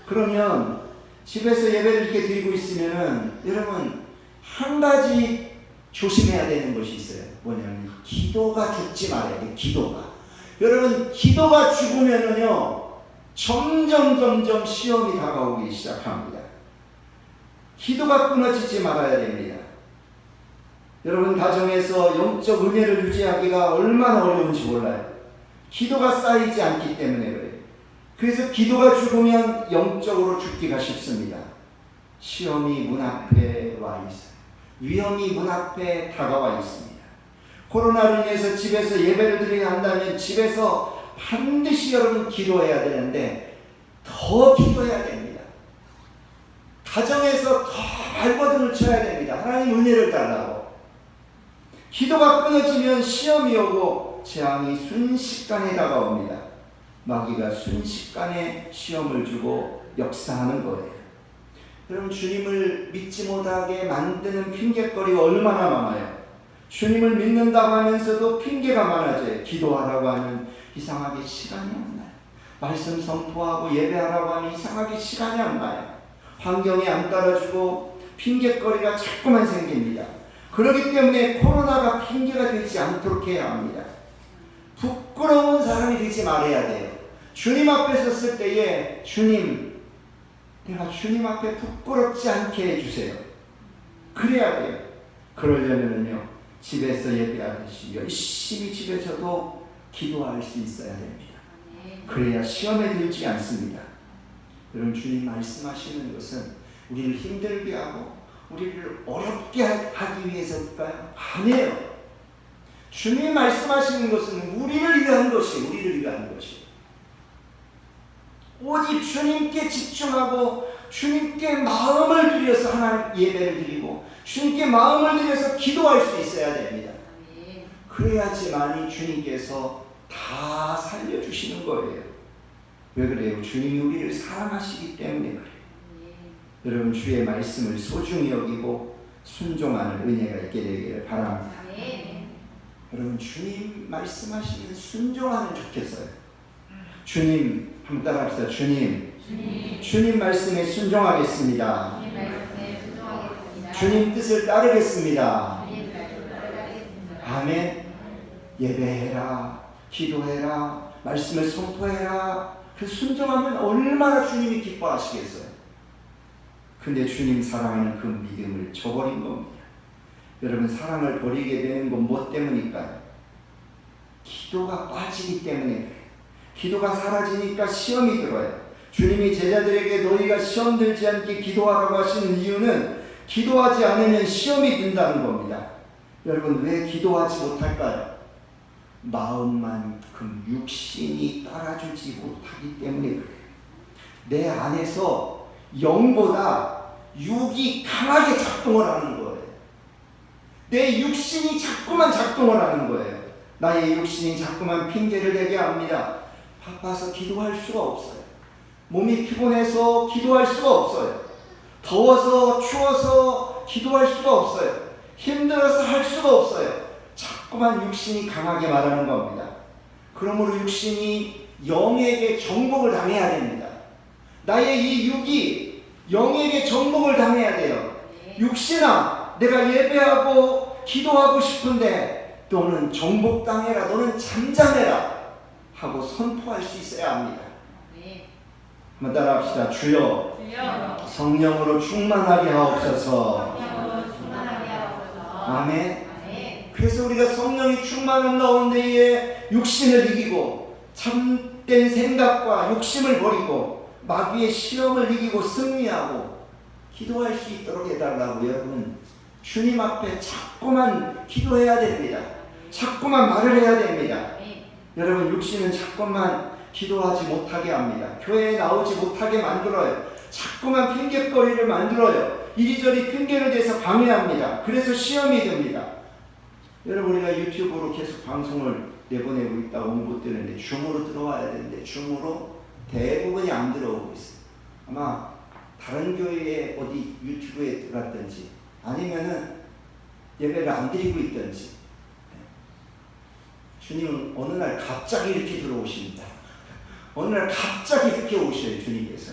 그러면 집에서 예배를 이렇게 드리고 있으면은 여러분 한 가지 조심해야 되는 것이 있어요. 뭐냐면 기도가 죽지 말아야 돼. 기도가. 여러분 기도가 죽으면은요 점점 시험이 다가오기 시작합니다. 기도가 끊어지지 말아야 됩니다. 여러분 가정에서 영적 은혜를 유지하기가 얼마나 어려운지 몰라요. 기도가 쌓이지 않기 때문에 그래요. 그래서 기도가 죽으면 영적으로 죽기가 쉽습니다. 시험이 문 앞에 와 있어요. 위험이 문 앞에 다가와 있습니다. 코로나로 인해서 집에서 예배를 드려야 한다면 집에서 반드시 여러분 기도해야 되는데 더 기도해야 됩니다. 가정에서 더 발버둥을 쳐야 됩니다. 하나님 은혜를 달라고. 기도가 끊어지면 시험이 오고 재앙이 순식간에 다가옵니다. 마귀가 순식간에 시험을 주고 역사하는 거예요. 여러분 주님을 믿지 못하게 만드는 핑계거리가 얼마나 많아요. 주님을 믿는다고 하면서도 핑계가 많아져요. 기도하라고 하면 이상하게 시간이 안 나요. 말씀 선포하고 예배하라고 하면 이상하게 시간이 안 나요. 환경이 안 따라주고 핑계거리가 자꾸만 생깁니다. 그렇기 때문에 코로나가 핑계가 되지 않도록 해야 합니다. 부끄러운 사람이 되지 말아야 돼요. 주님 앞에 섰을 때에 주님, 내가 주님 앞에 부끄럽지 않게 해주세요. 그래야 돼요. 그러려면요 집에서 예배하듯이 열심히 집에서도 기도할 수 있어야 됩니다. 그래야 시험에 들지 않습니다. 여러분 주님 말씀하시는 것은 우리를 힘들게 하고 우리를 어렵게 하기 위해서일까요? 아니에요. 주님 말씀하시는 것은 우리를 위한 것이, 우리를 위한 것이. 오직 주님께 집중하고 주님께 마음을 들여서 하나님 예배를 드리고 주님께 마음을 들여서 기도할 수 있어야 됩니다. 그래야지만이 주님께서 다 살려주시는 거예요. 왜 그래요? 주님이 우리를 사랑하시기 때문에 그래요. 여러분 주의 말씀을 소중히 여기고 순종하는 은혜가 있게 되기를 바랍니다. 여러분 주님 말씀하시면 순종하면 좋겠어요. 주님 한번 따라합시다. 주님 말씀에 순종하겠습니다. 주님 뜻을 따르겠습니다. 아멘. 예배해라, 기도해라, 말씀을 선포해라. 그 순종하면 얼마나 주님이 기뻐하시겠어요. 근데 주님 사랑하는 그 믿음을 저버린 겁니다. 여러분 사랑을 버리게 되는 건 뭐 때문일까요? 기도가 빠지기 때문에 그래요. 기도가 사라지니까 시험이 들어요. 주님이 제자들에게 너희가 시험 들지 않게 기도하라고 하시는 이유는 기도하지 않으면 시험이 든다는 겁니다. 여러분 왜 기도하지 못할까요? 마음만큼 육신이 따라주지 못하기 때문에 그래요. 내 안에서 영보다 육이 강하게 작동을 하는 거예요. 내 육신이 자꾸만 작동을 하는 거예요. 나의 육신이 자꾸만 핑계를 대게 합니다. 바빠서 기도할 수가 없어요. 몸이 피곤해서 기도할 수가 없어요. 더워서 추워서 기도할 수가 없어요. 힘들어서 할 수가 없어요. 자꾸만 육신이 강하게 말하는 겁니다. 그러므로 육신이 영에게 정복을 당해야 됩니다. 나의 이 육이 영에게 정복을 당해야 돼요. 육신아, 내가 예배하고 기도하고 싶은데 너는 정복당해라, 너는 잠잠해라 하고 선포할 수 있어야 합니다. 한번 따라합시다. 주여, 성령으로 충만하게 하옵소서. 아멘. 그래서 우리가 성령이 충만한 가운데에 육신을 이기고 참된 생각과 욕심을 버리고 마귀의 시험을 이기고 승리하고 기도할 수 있도록 해달라고. 여러분, 주님 앞에 자꾸만 기도해야 됩니다. 자꾸만 말을 해야 됩니다. 여러분, 육신은 자꾸만 기도하지 못하게 합니다. 교회에 나오지 못하게 만들어요. 자꾸만 핑계거리를 만들어요. 이리저리 핑계를 대서 방해합니다. 그래서 시험이 됩니다. 여러분, 우리가 유튜브로 계속 방송을 내보내고 있다고 홍보되는데 줌으로 들어와야 되는데 줌으로 대부분이 안 들어오고 있어요. 아마 다른 교회에 어디 유튜브에 들어갔든지 아니면은 예배를 안 드리고 있든지. 주님은 어느 날 갑자기 이렇게 들어오십니다. 어느 날 갑자기 이렇게 오셔요, 주님께서.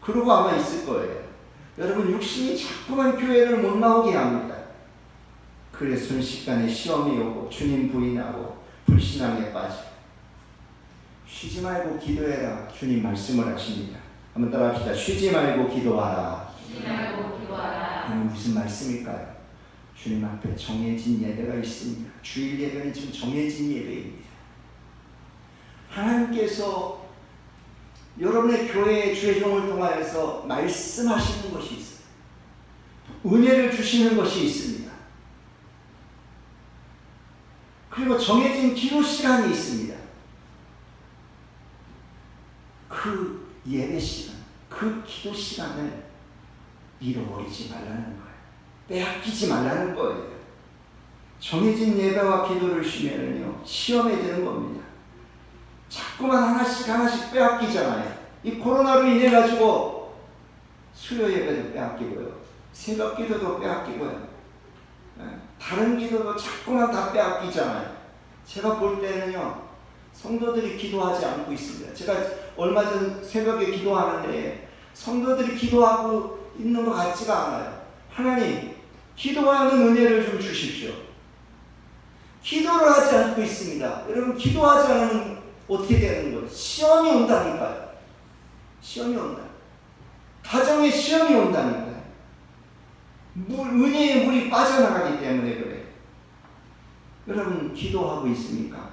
그러고 아마 있을 거예요. 여러분, 육신이 자꾸만 교회를 못 나오게 합니다. 그래 순식간에 시험이 오고 주님 부인하고 불신앙에 빠지고. 쉬지 말고 기도해라, 주님 말씀을 하십니다. 한번 따라합시다. 쉬지 말고 기도하라. 무슨 말씀일까요? 주님 앞에 정해진 예배가 있습니다. 주일 예배는 지금 정해진 예배입니다. 하나님께서 여러분의 교회의 주의종을 통하여서 말씀하시는 것이 있어요. 은혜를 주시는 것이 있습니다. 그리고 정해진 기도 시간이 있습니다. 그 예배 시간, 그 기도 시간을 잃어버리지 말라는 거예요. 빼앗기지 말라는 거예요. 정해진 예배와 기도를 쉬면은요, 시험에 드는 겁니다. 자꾸만 하나씩 빼앗기잖아요. 이 코로나로 인해 가지고 수요 예배도 빼앗기고요, 새벽 기도도 빼앗기고요, 다른 기도도 자꾸만 다 빼앗기잖아요. 제가 볼 때는요, 성도들이 기도하지 않고 있습니다. 제가 얼마 전 새벽에 기도하는데 성도들이 기도하고 있는 것 같지가 않아요. 하나님, 기도하는 은혜를 좀 주십시오. 기도를 하지 않고 있습니다. 여러분, 기도하지 않으면 어떻게 되는 거예요? 시험이 온다니까요. 시험이 온다. 가정에 시험이 온다니까요. 은혜의 물이 빠져나가기 때문에 그래요. 여러분, 기도하고 있습니까?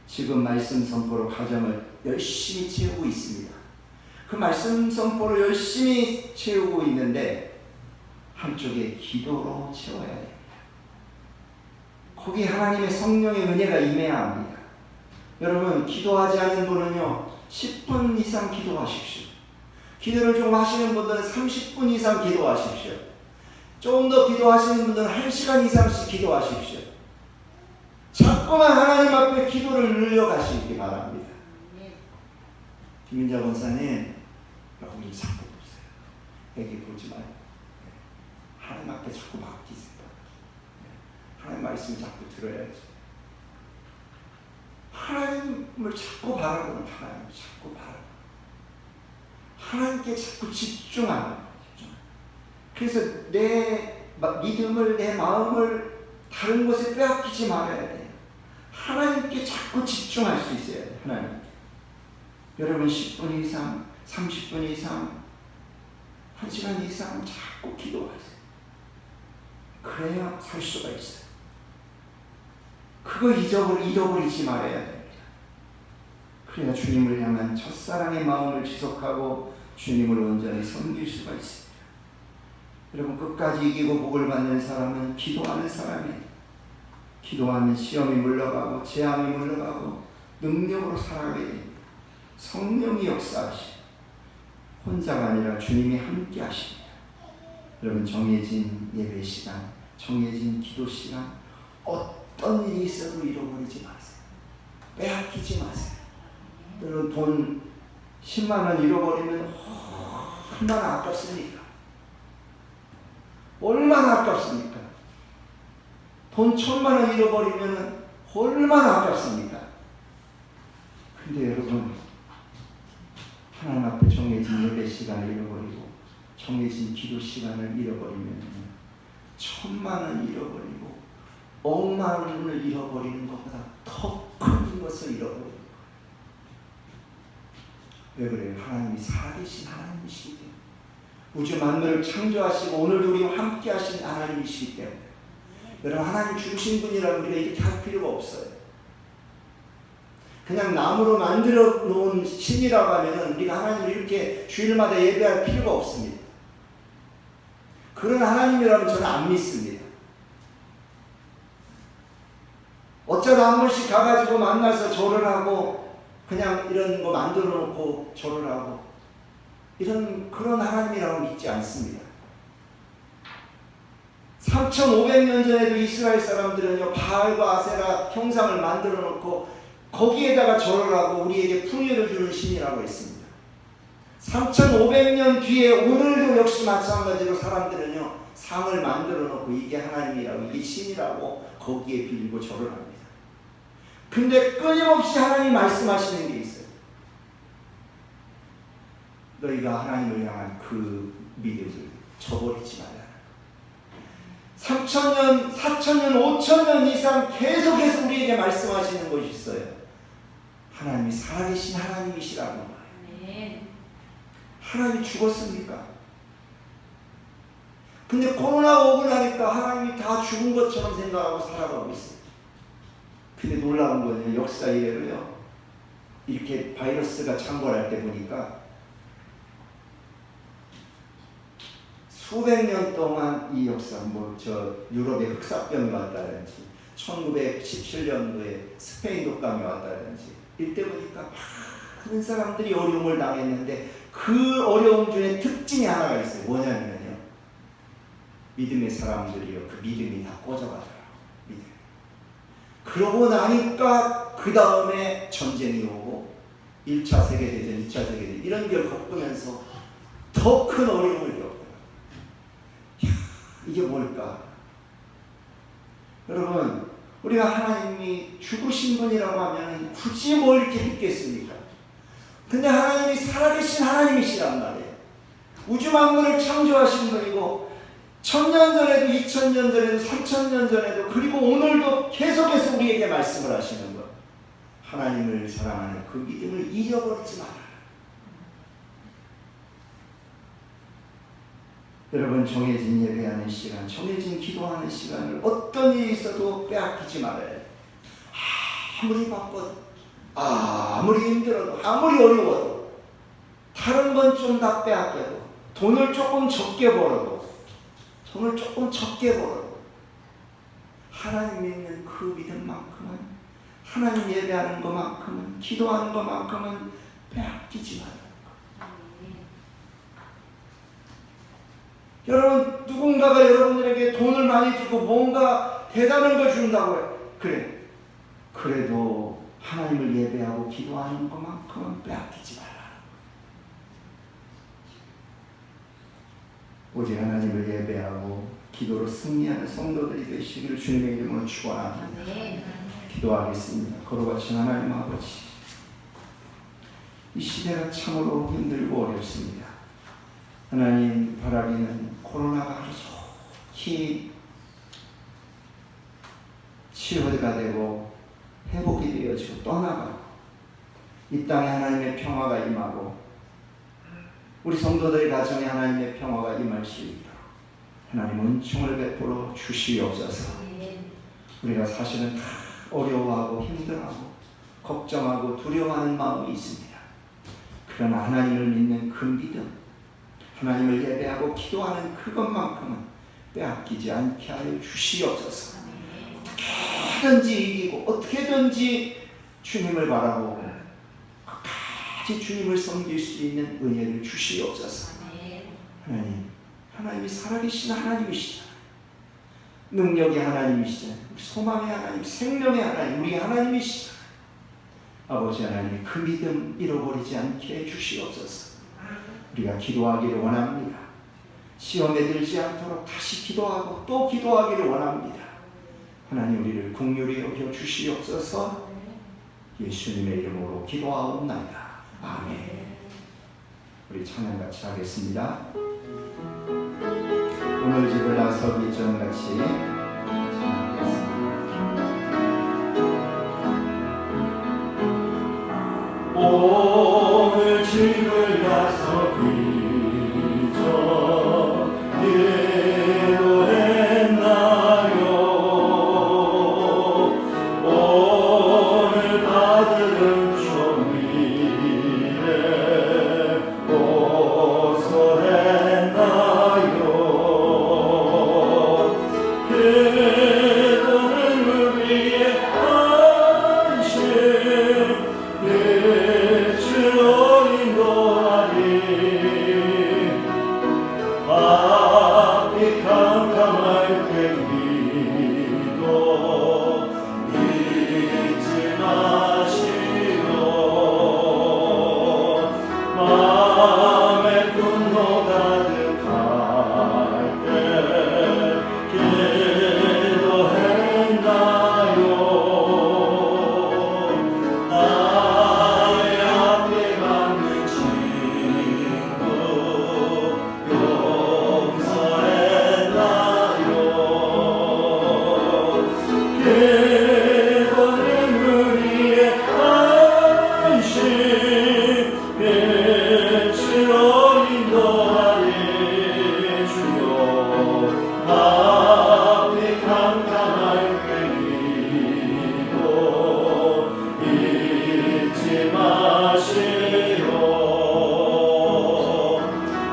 지금 말씀 선포로 가정을 열심히 채우고 있습니다. 그 말씀 선포로 열심히 채우고 있는데 한쪽에 기도로 채워야 됩니다. 거기 하나님의 성령의 은혜가 임해야 합니다. 여러분, 기도하지 않은 분은요, 10분 이상 기도하십시오. 기도를 좀 하시는 분들은 30분 이상 기도하십시오. 좀 더 기도하시는 분들은 1시간 이상씩 기도하십시오. 자꾸만 하나님 앞에 기도를 늘려가시기 바랍니다. 김민자 권사님, 여러분이 자꾸 보세요. 애기 보지 말고 하나님 앞에 자꾸 맡기세요. 하나님 말씀 자꾸 들어야지. 하나님을 자꾸 바라보는, 하나님을 자꾸 바라보는, 하나님께 자꾸 집중하는 거죠. 그래서 내 믿음을, 내 마음을 다른 곳에 빼앗기지 말아야 돼요. 하나님께 자꾸 집중할 수 있어야 돼요. 하나님께. 여러분, 10분 이상, 30분 이상, 1시간 이상 자꾸 기도하세요. 그래야 살 수가 있어요. 그거 잃어버리지 말아야 됩니다. 그래야 주님을 향한 첫사랑의 마음을 지속하고 주님을 온전히 섬길 수가 있습니다. 여러분, 끝까지 이기고 복을 받는 사람은 기도하는 사람이에요. 기도하면 시험이 물러가고 재앙이 물러가고 능력으로 살아가게 됩니다. 성령이 역사하시고 혼자가 아니라 주님이 함께 하십니다. 여러분, 정해진 예배 시간, 정해진 기도 시간, 어떤 일이 있어도 잃어버리지 마세요. 빼앗기지 마세요. 여러분, 돈 10만 원 잃어버리면 얼마나 아깝습니까? 얼마나 아깝습니까? 돈 1000만 원 잃어버리면 얼마나 아깝습니까? 근데 여러분, 하나님 앞에 정해진 예배 시간을 잃어버리고 정해진 기도 시간을 잃어버리면 1,000,000원 잃어버리고 10,000,000원을 잃어버리는 것보다 더 큰 것을 잃어버리는 거예요. 왜 그래요? 하나님이 살아계신 하나님이시기 때문에, 우주 만물을 창조하시고 오늘도 우리와 함께 하신 하나님이시기 때문에, 여러분 하나님 죽으신 분이라고 우리가 이렇게 할 필요가 없어요. 그냥 나무로 만들어 놓은 신이라고 하면 우리가 하나님을 이렇게 주일마다 예배할 필요가 없습니다. 그런 하나님이라면 저는 안 믿습니다. 어쩌다 한 번씩 가가지고 만나서 절을 하고 그냥 이런 거 만들어 놓고 절을 하고 그런 하나님이라고 믿지 않습니다. 3,500년 전에도 이스라엘 사람들은요, 바알과 아세라 형상을 만들어 놓고 거기에다가 절을 하고 우리에게 풍요를 주는 신이라고 했습니다. 3,500년 뒤에 오늘도 역시 마찬가지로 사람들은요, 상을 만들어 놓고 이게 하나님이라고, 이게 신이라고 거기에 빌고 절을 합니다. 근데 끊임없이 하나님 말씀하시는 게 있어요. 너희가 하나님을 향한 그 믿음을 저버리지 말라. 3,000년, 4,000년, 5,000년 이상 계속해서 우리에게 말씀하시는 것이 있어요. 하나님이 살아계신 하나님이시라는 거예요. 하나님이 죽었습니까? 근데 코로나가 오고 나니까 하나님이 다 죽은 것처럼 생각하고 살아가고 있어요. 근데 놀라운 거는 역사 이래로요, 이렇게 바이러스가 창궐할 때 보니까 수백 년 동안 이 역사, 유럽에 흑사병이 왔다든지 1917년도에 스페인 독감이 왔다든지 이때 보니까 많은 사람들이 어려움을 당했는데 그 어려움 중에 특징이 하나가 있어요. 뭐냐면요, 믿음의 사람들이요, 그 믿음이 다 꺼져가더라고요. 믿음. 그러고 나니까 그 다음에 전쟁이 오고 1차 세계대전, 2차 세계대전 이런 걸 겪으면서 더 큰 어려움을 겪어요. 이게 뭘까? 여러분, 우리가 하나님이 죽으신 분이라고 하면 굳이 뭘 이렇게 믿겠습니까? 근데 하나님이 살아계신 하나님이시란 말이에요. 우주 만물을 창조하신 분이고 1,000년 전에도 2,000년 전에도 3,000년 전에도 그리고 오늘도 계속해서 우리에게 말씀을 하시는 것. 하나님을 사랑하는 그 믿음을 잃어버리지 마라. 여러분, 정해진 예배하는 시간, 정해진 기도하는 시간을 어떤 일이 있어도 빼앗기지 말아요. 아무리 바빠도, 아무리 힘들어도, 아무리 어려워도, 다른 건 좀 다 빼앗겨도, 돈을 조금 적게 벌어도, 하나님 믿는 그 믿음만큼은, 하나님 예배하는 것만큼은, 기도하는 것만큼은 빼앗기지 말아요. 여러분, 누군가가 여러분들에게 돈을 많이 주고 뭔가 대단한 걸 준다고 해요. 그래. 그래도 하나님을 예배하고 기도하는 것만큼은 빼앗기지 말라. 오직 하나님을 예배하고 기도로 승리하는 성도들이 되시기를 주님의 이름으로 축원합니다. 기도하겠습니다. 거룩하신 하나님 아버지, 이 시대가 참으로 힘들고 어렵습니다. 하나님, 바라기는 코로나가 하루 속히 치료가 되고 회복이 되어지고 떠나가고 이 땅에 하나님의 평화가 임하고 우리 성도들의 가정에 하나님의 평화가 임할 수 있도록 하나님 은총을 베풀어 주시옵소서. 우리가 사실은 다 어려워하고 힘들어하고 걱정하고 두려워하는 마음이 있습니다. 그러나 하나님을 믿는 그 믿음, 하나님을 예배하고 기도하는 그것만큼은 빼앗기지 않게 하여 주시옵소서. 어떻게든지 이기고 어떻게든지 주님을 바라보고 끝까지 주님을 섬길 수 있는 은혜를 주시옵소서. 하나님이 살아계신 하나님이시잖아요. 능력의 하나님이시잖아요. 소망의 하나님, 생명의 하나님, 우리 하나님이시잖아요. 아버지 하나님, 그 믿음 잃어버리지 않게 해주시옵소서. 우리가 기도하기를 원합니다. 시험에 들지 않도록 다시 기도하고 또 기도하기를 원합니다. 하나님, 우리를 긍휼히 여겨 주시옵소서. 예수님의 이름으로 기도하옵나이다. 아멘. 우리 찬양 같이 하겠습니다. 오늘 집을 나서기 전같이 찬양하겠습니다. 오늘 집을 나서기 전 기도했나요? 오늘 받은 종이에 고소했나요? 기도는 우리의 안식 빛으로 인도하리. 앞이 캄캄할 때 기도 잊지 마시오. 마음에 분노 가득할 때 기도했나요? 나의 앞에 받는 친구 용서했나요? 기도는 우리의 안식 빛으로 인도하리. 주여 앞이 캄캄할 때 기도 잊지 마시오.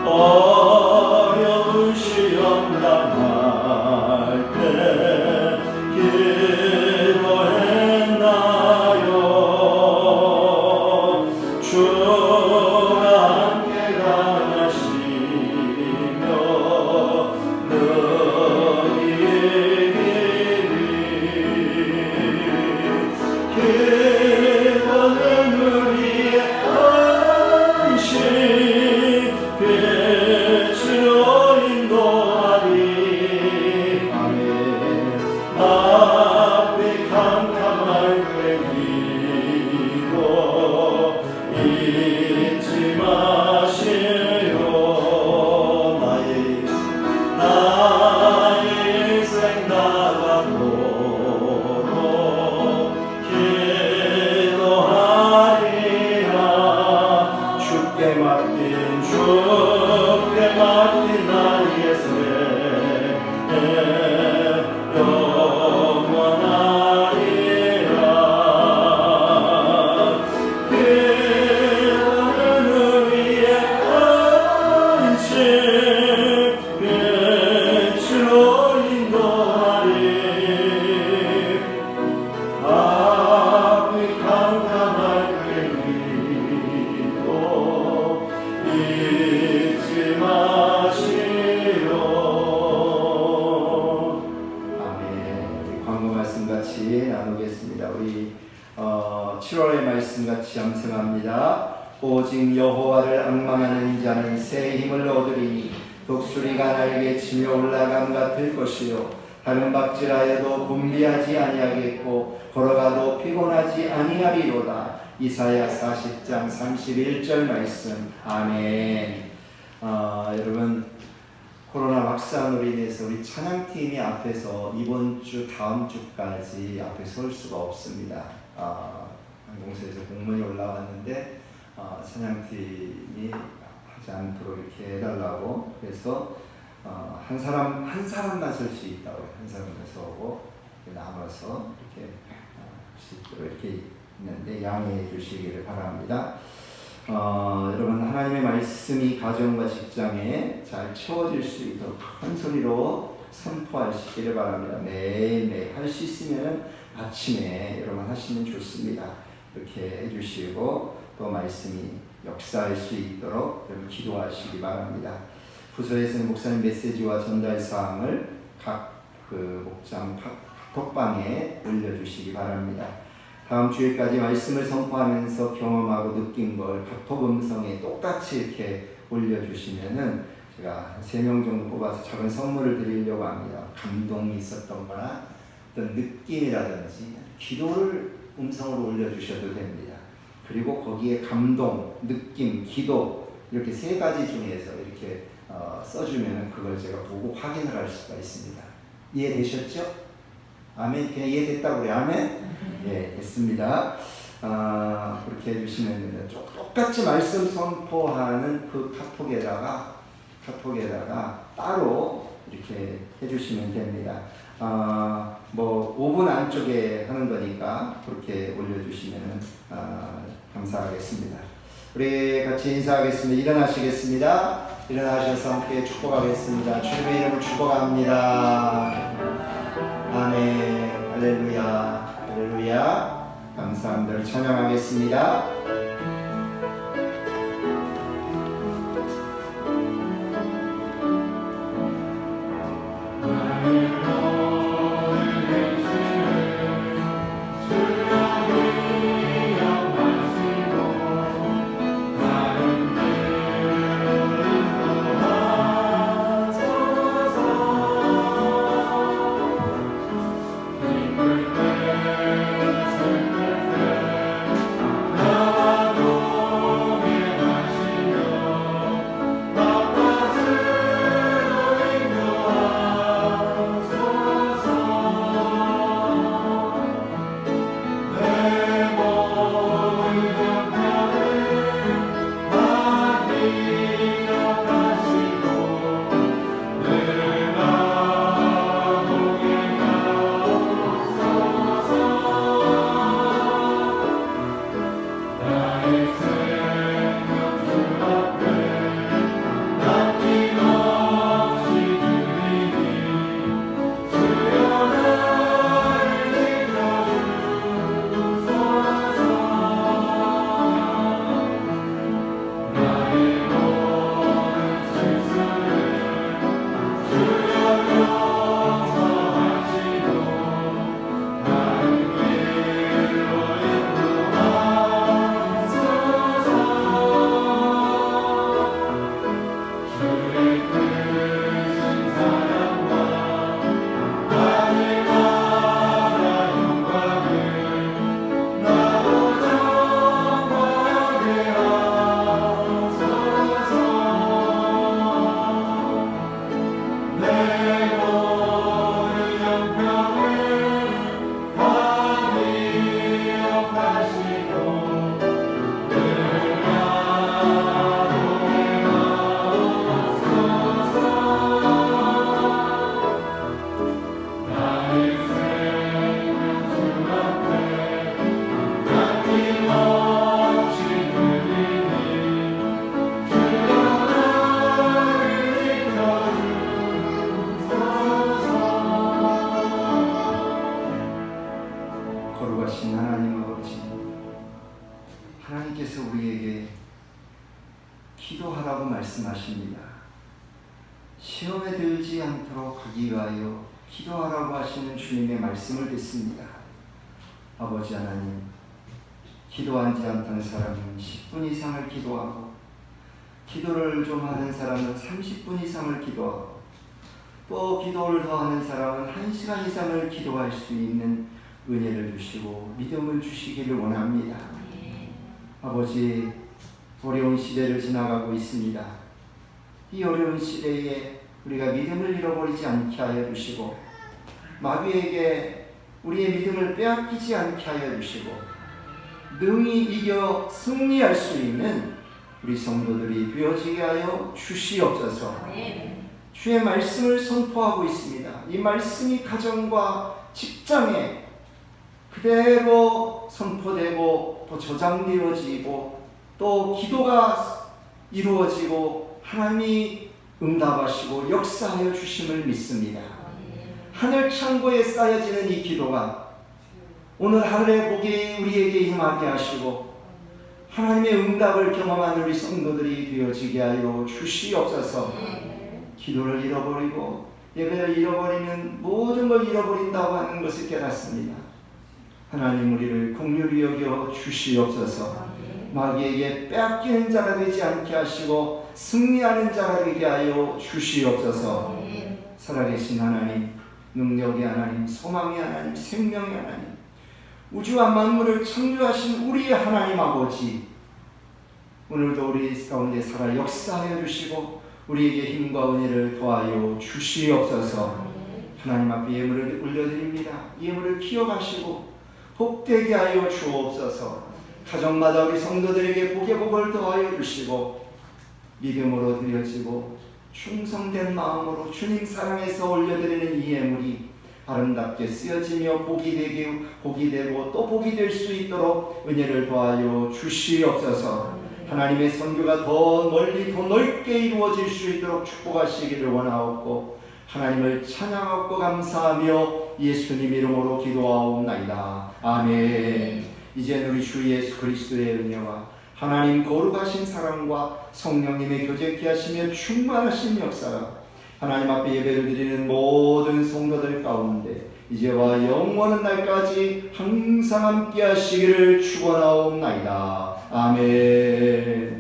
어려운 시험 당할 때 기도했나요? 주가 함께 가시며 너희 길이 기도는 우리의 안식 빛으로 인도하리. 아멘. 앞이 캄캄할 때 기도 잊지 마시오. 나의 인생 나가도록 기도하리라. 주께 맡긴 나의 삶 영원하리라. 기도는 우리의 안식 빛으로 인도하리. 앞이 캄캄할 때 기도 잊지 마시오. 아멘. 광고 말씀 같이 나누겠습니다. 우리 7월의 말씀 같이 암송합니다. 오직 여호와를 앙망하는 자는 새 힘을 얻으리니 독수리가 날개 치며 올라감 같을 것이요 다른 박질하여도 곤비하지 아니하겠고 걸어가도 피곤하지 아니하리로다. 이사야 40장 31절 말씀. 아멘. 여러분 코로나 확산으로 인해서 우리 찬양팀이 앞에서 이번 주 다음 주까지 앞에 설 수가 없습니다. 항공사에서 공문이 올라왔는데 찬양팀이 하지 않도록 이렇게 해달라고. 그래서 한 사람만 설 수 있다고 한 사람만 서고 나눠서 이렇게 있는데 양해해 주시기를 바랍니다. 여러분 하나님의 말씀이 가정과 직장에 잘 채워질 수 있도록 큰 소리로 선포하시기를 바랍니다. 매일매일 할 수 있으면 아침에 여러분 하시면 좋습니다. 이렇게 해주시고 또 말씀이 역사할 수 있도록 여러분 기도하시기 바랍니다. 부서에서는 목사님 메시지와 전달 사항을 각 목장 톡방에 올려주시기 바랍니다. 다음 주에까지 말씀을 선포하면서 경험하고 느낀 걸 카톡 음성에 똑같이 이렇게 올려주시면은 제가 3명 정도 뽑아서 작은 선물을 드리려고 합니다. 감동이 있었던 거나 어떤 느낌이라든지 기도를 음성으로 올려주셔도 됩니다. 그리고 거기에 감동, 느낌, 기도 이렇게 3가지 중에서 이렇게 써주면 그걸 제가 보고 확인을 할 수가 있습니다. 이해되셨죠? 아멘. 그냥 이해됐다고 그래. 아멘. 예, 됐습니다. 그렇게 해주시면 됩니다. 똑같이 말씀 선포하는 그 카톡에다가 따로 이렇게 해주시면 됩니다. 뭐 5분 안쪽에 하는 거니까 그렇게 올려주시면 감사하겠습니다. 우리 같이 인사하겠습니다. 일어나시겠습니다. 일어나셔서 함께 축복하겠습니다. 주님의 이름을 축복합니다. 아멘. 할렐루야. 할렐루야. 감사합니다. 찬양하겠습니다. 거룩하신 하나님 아버지, 하나님께서 우리에게 기도하라고 말씀하십니다. 시험에 들지 않도록 하기 위하여 기도하라고 하시는 주님의 말씀을 듣습니다. 아버지 하나님, 기도하지 않던 사람은 10분 이상을 기도하고, 기도를 좀 하는 사람은 30분 이상을 기도하고, 또 기도를 더 하는 사람은 1시간 이상을 기도할 수 있는 은혜를 주시고 믿음을 주시기를 원합니다. 아버지, 어려운 시대를 지나가고 있습니다. 이 어려운 시대에 우리가 믿음을 잃어버리지 않게 하여 주시고, 마귀에게 우리의 믿음을 빼앗기지 않게 하여 주시고, 능히 이겨 승리할 수 있는 우리 성도들이 되어지게 하여 주시옵소서. 주의 말씀을 선포하고 있습니다. 이 말씀이 가정과 직장에 그대로 선포되고 또 저장되어지고 또 기도가 이루어지고 하나님이 응답하시고 역사하여 주심을 믿습니다. 하늘 창고에 쌓여지는 이 기도가 오늘 하늘의 복이 우리에게 임하게 하시고 하나님의 응답을 경험한 우리 성도들이 되어지게 하여 주시옵소서. 기도를 잃어버리고 예배를 잃어버리면 모든 걸 잃어버린다고 하는 것을 깨닫습니다. 하나님, 우리를 긍휼히 여겨 주시옵소서. 마귀에게 빼앗기는 자가 되지 않게 하시고 승리하는 자가 되게 하여 주시옵소서. 살아계신 하나님, 능력의 하나님, 소망의 하나님, 생명의 하나님, 우주와 만물을 창조하신 우리의 하나님 아버지, 오늘도 우리 가운데 살아 역사하여 주시고 우리에게 힘과 은혜를 더하여 주시옵소서. 하나님 앞에 예물을 올려드립니다. 예물을 기억하시고 복되게 하여 주옵소서. 가정마다 우리 성도들에게 복의 복을 더하여 주시고 믿음으로 드려지고 충성된 마음으로 주님 사랑해서 올려드리는 이 예물이 아름답게 쓰여지며 복이 되고 또 복이 될 수 있도록 은혜를 더하여 주시옵소서. 하나님의 선교가 더 멀리 더 넓게 이루어질 수 있도록 축복하시기를 원하옵고 하나님을 찬양하고 감사하며 예수님 이름으로 기도하옵나이다. 아멘. 이제는 우리 주 예수 그리스도의 은혜와 하나님 거룩하신 사랑과 성령님의 교제케 하시며 충만하신 역사가 하나님 앞에 예배를 드리는 모든 성도들 가운데 이제와 영원한 날까지 항상 함께 하시기를 축원하옵나이다. 아멘.